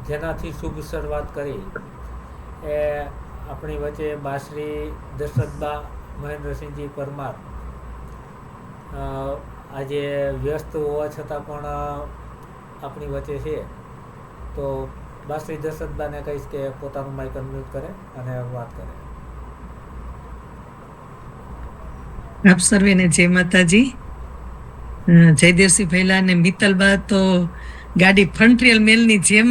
જેનાથી શુભ શરૂઆત કરી એ આપણી વચ્ચે બાશ્રી દશરથબા મહેન્દ્રસિંહજી પરમાર આજે વ્યસ્ત હોવા છતાં પણ આપણી વચ્ચે છે. તો બાશ્રી દશરથબાને કહીશ કે પોતાનું માઇક અનમ્યુટ કરે અને વાત કરે. આપ સર્વેને જય માતાજી. જયદેવસિંહ ભૈલા અને મિત્તલબા તો ગાડી ફ્રન્ટ્રિયલ મેલની જેમ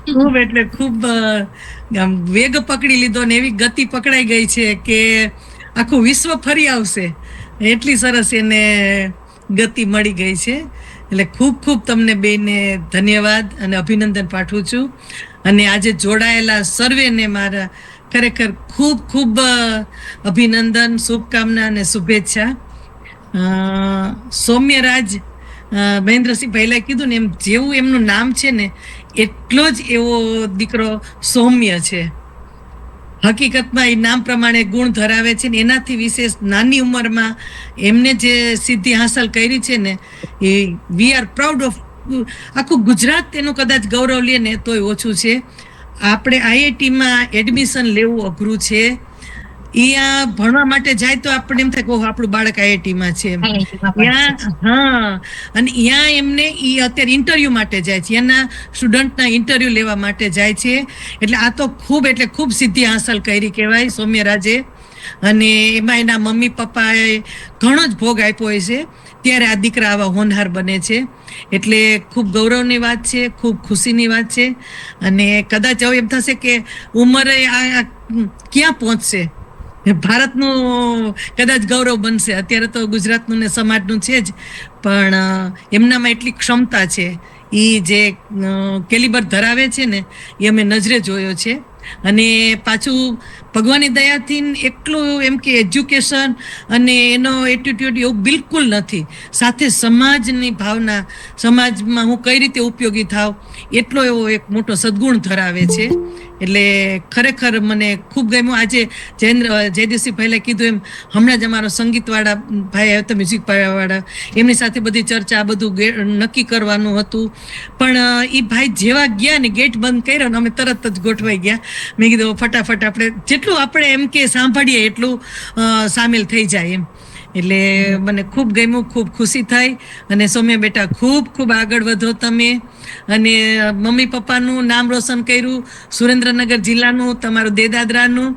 ખૂબ એટલે ખૂબ આમ વેગ પકડી લીધો ને એવી ગતિ પકડાઈ ગઈ છે કે આખું વિશ્વ ફરી આવશે એટલી સરસ એને ગતિ મળી ગઈ છે. એટલે ખૂબ ખૂબ તમને બેને ધન્યવાદ અને અભિનંદન પાઠવું છું. અને આજે જોડાયેલા સર્વેને મારા ખરેખર ખૂબ ખૂબ અભિનંદન, શુભકામના અને શુભેચ્છા. સૌમ્યરાજ મહેન્દ્રસિંહ ભૈલાએ કીધું ને એમ જેવું એમનું નામ છે ને એટલો જ એવો દીકરો સૌમ્ય છે. હકીકતમાં એ નામ પ્રમાણે ગુણ ધરાવે છે ને એનાથી વિશેષ નાની ઉંમરમાં એમને જે સિદ્ધિ હાંસલ કરી છે ને એ વી આર પ્રાઉડ ઓફ. આખું ગુજરાત તેનું કદાચ ગૌરવ લે ને તોય ઓછું છે. આપણે આઈઆઈટીમાં એડમિશન લેવું અઘરું છે. અહીંયા ભણવા માટે જાય તો આપણે એમ થાય કે આપણું બાળક આઈઆઈટીમાં છે. હા, અને અહીંયા એમને અત્યારે ઇન્ટરવ્યુ માટે જાય છે, એના સ્ટુડન્ટના ઇન્ટરવ્યુ લેવા માટે જાય છે. એટલે આ તો ખૂબ સિદ્ધિ હાંસલ કરી કહેવાય સૌમ્યરાજે. અને એમાં એના મમ્મી પપ્પાએ ઘણો જ ભોગ આપ્યો હોય છે ત્યારે આ દીકરા આવા હોનહાર બને છે. એટલે ખૂબ ગૌરવની વાત છે, ખૂબ ખુશીની વાત છે. અને કદાચ હવે એમ થશે કે ઉંમરે આ ક્યાં પહોંચશે, ભારતનું કદાચ ગૌરવ બનશે. અત્યારે તો ગુજરાતનું ને સમાજનું છે જ, પણ એમનામાં એટલી ક્ષમતા છે, એ જે કેલિબર ધરાવે છે ને એ અમે નજરે જોયો છે. અને પાછું ભગવાનની દયાથી એટલું એમ કે એજ્યુકેશન અને એનો એટીટ્યુડ એવું બિલકુલ નથી. સાથે સમાજની ભાવના, સમાજમાં હું કઈ રીતે ઉપયોગી થાવ એટલો એવો એક મોટો સદગુણ ધરાવે છે. એટલે ખરેખર મને ખૂબ ગમ્યું. આજે જયદેવસિંહ ભૈલાએ કીધું એમ હમણાં જ અમારો સંગીતવાળા ભાઈ આવ્યા હતા, મ્યુઝિક વાળા, એમની સાથે બધી ચર્ચા બધું નક્કી કરવાનું હતું. પણ એ ભાઈ જેવા ગયા ને ગેટ બંધ કર્યો ને અમે તરત જ ગોઠવાઈ ગયા. મેં કીધું ફટાફટ આપણે જેટલું આપણે એમ કે સાંભળીએ એટલું સામેલ થઈ જાય એમ. એટલે મને ખૂબ ગમ્યું, ખૂબ ખુશી થઈ. અને સૌમ્ય બેટા ખૂબ આગળ વધો તમે. અને મમ્મી પપ્પાનું નામ રોશન કર્યું, સુરેન્દ્રનગર જિલ્લાનું, તમારું દેદાદરાનું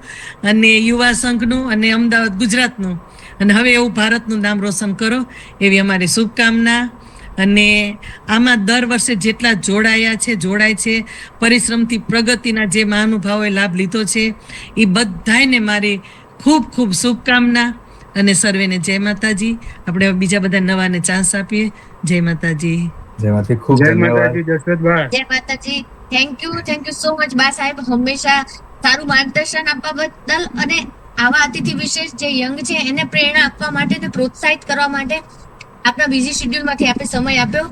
અને યુવા સંઘનું અને અમદાવાદ ગુજરાતનું, અને હવે એવું ભારતનું નામ રોશન કરો એવી અમારી શુભકામના. અને આમાં દર વર્ષે જેટલા જોડાય છે પરિશ્રમથી પ્રગતિના જે મહાનુભાવોએ લાભ લીધો છે એ બધાને મારી ખૂબ શુભકામના. અને સર્વેને જય માતાજી. આપણે બીજા બધા નવાને ચાન્સ આપીએ. જય માતાજી. જય માતાજી. ખૂબ ધન્યવાદ. જય માતાજી. થેન્ક યુ સો મચ બા સાહેબ, હંમેશા સારું માર્ગદર્શન આપવા બદલ અને આવા અતિથિ વિશેષ જે યંગ છે એને પ્રેરણા આપવા માટે અને પ્રોત્સાહિત કરવા માટે આપણા બીજી શેડ્યુલમાંથી આપણે સમય આપ્યો.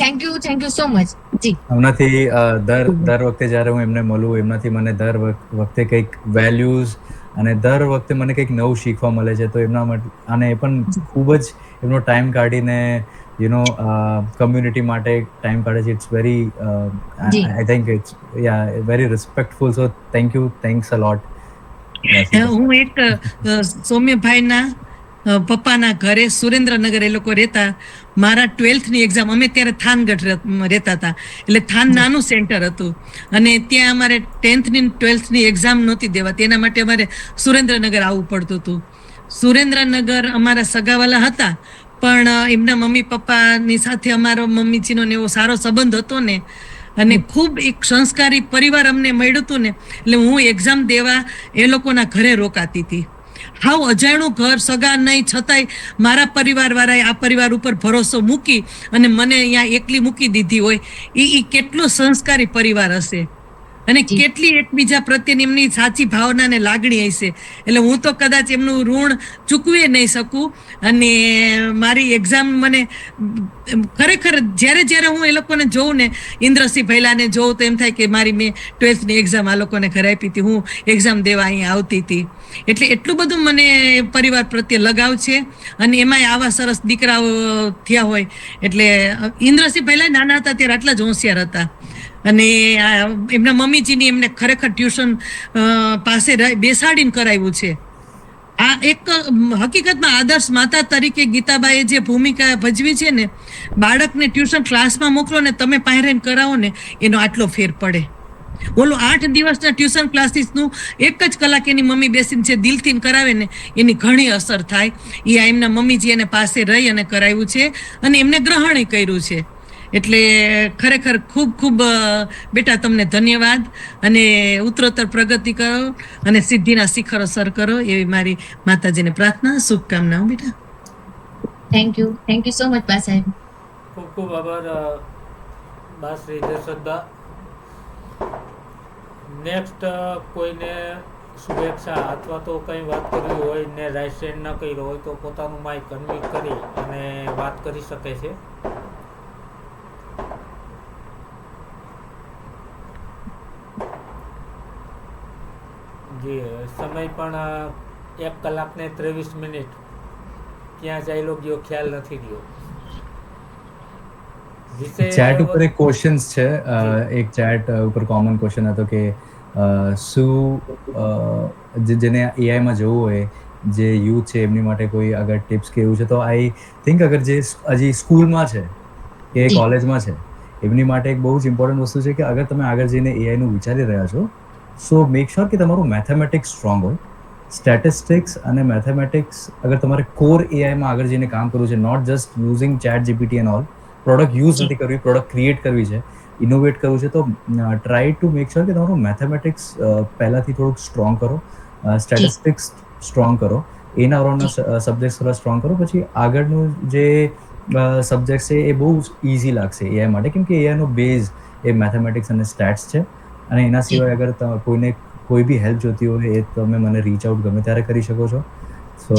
થેન્ક યુ સો મચ જી. એમનાથી દર વખતે જ્યારે હું એમને મળું એમનાથી મને દર વખતે કંઈક વેલ્યુઝ અને દર વખતે મને કંઈક નવું શીખવા મળે છે. તો એમના માટે અને એ પણ ખૂબ જ એમનો ટાઈમ કાઢીને કમ્યુનિટી માટે ટાઈમ કાઢે છે. It's very I think it's very respectful. So thanks a lot. હું એક સૌમ્યભાઈના પપ્પાના ઘરે સુરેન્દ્રનગર એ લોકો રહેતા. મારા 12th ની એક્ઝામ, અમે ત્યારે થાનગઢ રહેતા હતા, એટલે થાન નાનું સેન્ટર હતું અને ત્યાં અમારે 10th ની 12th ની એક્ઝામ નહોતી દેવાતી. એના માટે અમારે સુરેન્દ્રનગર આવવું પડતું હતું. સુરેન્દ્રનગર અમારા સગાવાલા હતા, પણ એમના મમ્મી પપ્પાની સાથે અમારો મમ્મીજીનો ને એવો સારો સંબંધ હતો ને, અને ખૂબ એક સંસ્કારી પરિવાર અમને મળ્યું હતું ને, એટલે હું એક્ઝામ દેવા એ લોકોના ઘરે રોકાતી હતી. હાવ અજાણ્યું ઘર, સગા નહીં, છતાંય મારા પરિવારવાળાએ આ પરિવાર ઉપર ભરોસો મૂકી અને મને અહીંયા એકલી મૂકી દીધી હોય. એ કેટલો સંસ્કારી પરિવાર હશે. અને કેટલી એકબીજા પ્રત્યેની એમની સાચી ભાવના અને લાગણી હશે. એટલે હું તો કદાચ એમનું ઋણ ચૂકવી નહીં શકું. અને મારી એક્ઝામ મને ખરેખર જ્યારે હું એ લોકોને જોઉં ને, ઇન્દ્રસિંહ ભૈલાને જોઉં તો એમ થાય કે મારી મેં 12th ની એક્ઝામ આ લોકોને ઘરે આપી હતી, હું એક્ઝામ દેવા અહીંયા આવતી હતી. એટલે એટલું બધું મને પરિવાર પ્રત્યે લગાવ છે. અને એમાંય આવા સરસ દીકરાઓ થયા હોય એટલે ઇન્દ્રસિંહ ભૈલા નાના હતા ત્યારે આટલા જ હોશિયાર હતા. અને એમના મમ્મીજીની એમને ખરેખર ટ્યુશન પાસે બેસાડીને કરાવ્યું છે. આ એક હકીકતમાં આદર્શ માતા તરીકે ગીતાબાઈએ જે ભૂમિકા ભજવી છે ને, બાળકને ટ્યુશન ક્લાસમાં મોકલો ને તમે પહેરેન કરાવો ને, એનો આટલો ફેર પડે. ઓલું 8 દિવસના ટ્યુશન ક્લાસીસનું 1 જ કલાક એની મમ્મી બેસીને જે દિલથી કરાવે ને, એની ઘણી અસર થાય. એ આ એમના મમ્મીજી એને પાસે રહી અને કરાવ્યું છે અને એમને ગ્રહણ કર્યું છે. એટલે ખરેખર ખૂબ ખૂબ બેટા તમને ધન્યવાદ. અને ઉત્તરોત્તર પ્રગતિ કરો અને સિદ્ધિના શિખરો સર કરો એવી મારી માતાજીને પ્રાર્થના, શુભકામનાઓ બેટા. થેન્ક યુ સો મચ બા સાહેબ. ખૂબ ખૂબ આભાર બા શ્રી જસોદા. નેક્સ્ટ કોઈને શુભેચ્છા અથવા તો કંઈ વાત કરવી હોય ને રાઈટ સેન્ડ ન કર્યો હોય તો પોતાનું માઇક અનમ્યુટ કરી અને વાત કરી શકે છે. જી, સમય પણ 1 કલાક ને 23 મિનિટ ક્યાં ચાલ્યો ગયો ખ્યાલ નથી રહ્યો. ચેટ ઉપર એક ક્વેશ્ચન્સ છે. એક ચેટ ઉપર કોમન ક્વેશ્ચન હતો કે શું જેને એઆઈમાં જવું હોય, જે યુથ છે એમની માટે કોઈ અગર ટિપ્સ કે એવું છે તો આઈ થિંક અગર જે હજી સ્કૂલમાં છે કે કોલેજમાં છે એમની માટે એક બહુ જ ઇમ્પોર્ટન્ટ વસ્તુ છે કે અગર તમે આગળ જઈને એઆઈનું વિચારી રહ્યા છો, સો મેક શ્યોર કે તમારું મેથેમેટિક્સ સ્ટ્રોંગ હોય. સ્ટેટિસ્ટિક્સ અને મેથેમેટિક્સ અગર તમારે કોર એઆઈમાં આગળ જઈને કામ કરવું છે, not just using ChatGPT and all, product use નથી કરવી, પ્રોડક્ટ ક્રિએટ કરવી છે, ઇનોવેટ કરવું છે, તો ટ્રાય ટુ મેક શ્યોર કે તમારું મેથેમેટિક્સ પહેલાંથી થોડુંક સ્ટ્રોંગ કરો, સ્ટેટિસ્ટિક્સ સ્ટ્રોંગ કરો, એના અરાઉન્ડના સબ્જેક્ટ્સ થોડા સ્ટ્રોંગ કરો. પછી આગળનું જે સબ્જેક્ટ છે એ બહુ ઇઝી લાગશે એઆઈ માટે, કેમ કે એઆઈનો બેઝ એ મેથેમેટિક્સ અને સ્ટેટ્સ છે. અને એના સિવાય અગર કોઈને કોઈ બી હેલ્પ જોતી હોય એ તમે મને રીચ આઉટ ગમે ત્યારે કરી શકો છો. સો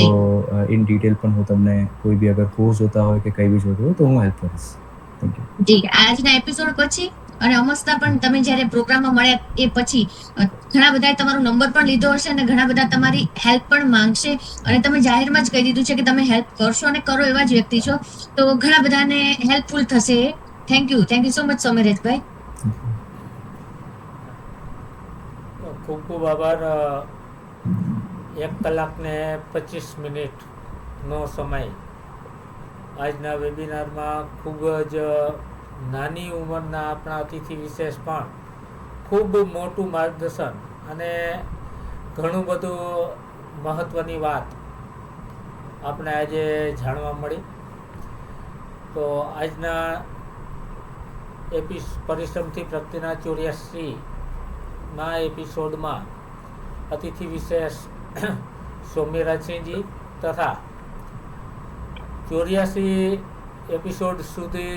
ઇન ડિટેલ પણ હું તમને કોઈ બી અગર કોર્સ જોતા હોય કે કંઈ બી જોતું હોય તો હું હેલ્પ કરીશ. Thank you. જી, આજના એપિસોડ પછી અને અમસ્તા પણ તમે જ્યારે પ્રોગ્રામમાં મળ્યા એ પછી ઘણા બધાએ તમારો નંબર પણ લીધો હશે અને ઘણા બધા તમારી હેલ્પ પણ માંગશે. અને તમે જાહેરમાં જ કહી દીધું છે કે તમે હેલ્પ કરશો અને કરો એવા જ વ્યક્તિ છો, તો ઘણા બધાને હેલ્પફુલ થશે. Thank you so much Somereshbhai. ખૂબ ખૂબ આભાર. 1 કલાક ને 25 મિનિટનો સમય આજના વેબિનારમાં ખૂબ જ નાની ઉંમરના આપણા અતિથિ વિશેષ પણ ખૂબ મોટું માર્ગદર્શન અને ઘણું બધું મહત્ત્વની વાત આપણે આજે જાણવા મળી. તો આજના પરિશ્રમથી પ્રગતિના 84ના એપિસોડમાં અતિથિ વિશેષ સૌમ્યરાજસિંહજી તથા 84 એપિસોડ સુધી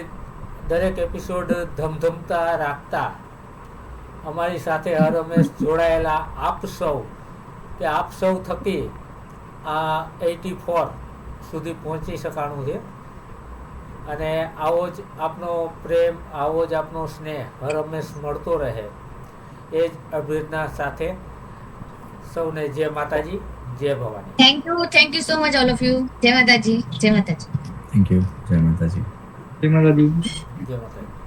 દરેક એપિસોડ ધમધમતા રાખતા અમારી સાથે હરહંમેશ જોડાયેલા આપ સૌ થકી આ 84 સુધી પહોંચી શકાણું છે. અને આવો જ આપનો પ્રેમ, આવો જ આપનો સ્નેહ હરહંમેશ મળતો રહે એ જ અભ્યર્થના સાથે સૌને જય માતાજી, જય Bhavani. Thank you so much all of you. જય માતાજી. Thank you. જય માતાજી. જય માતાજી. જય માતાજી.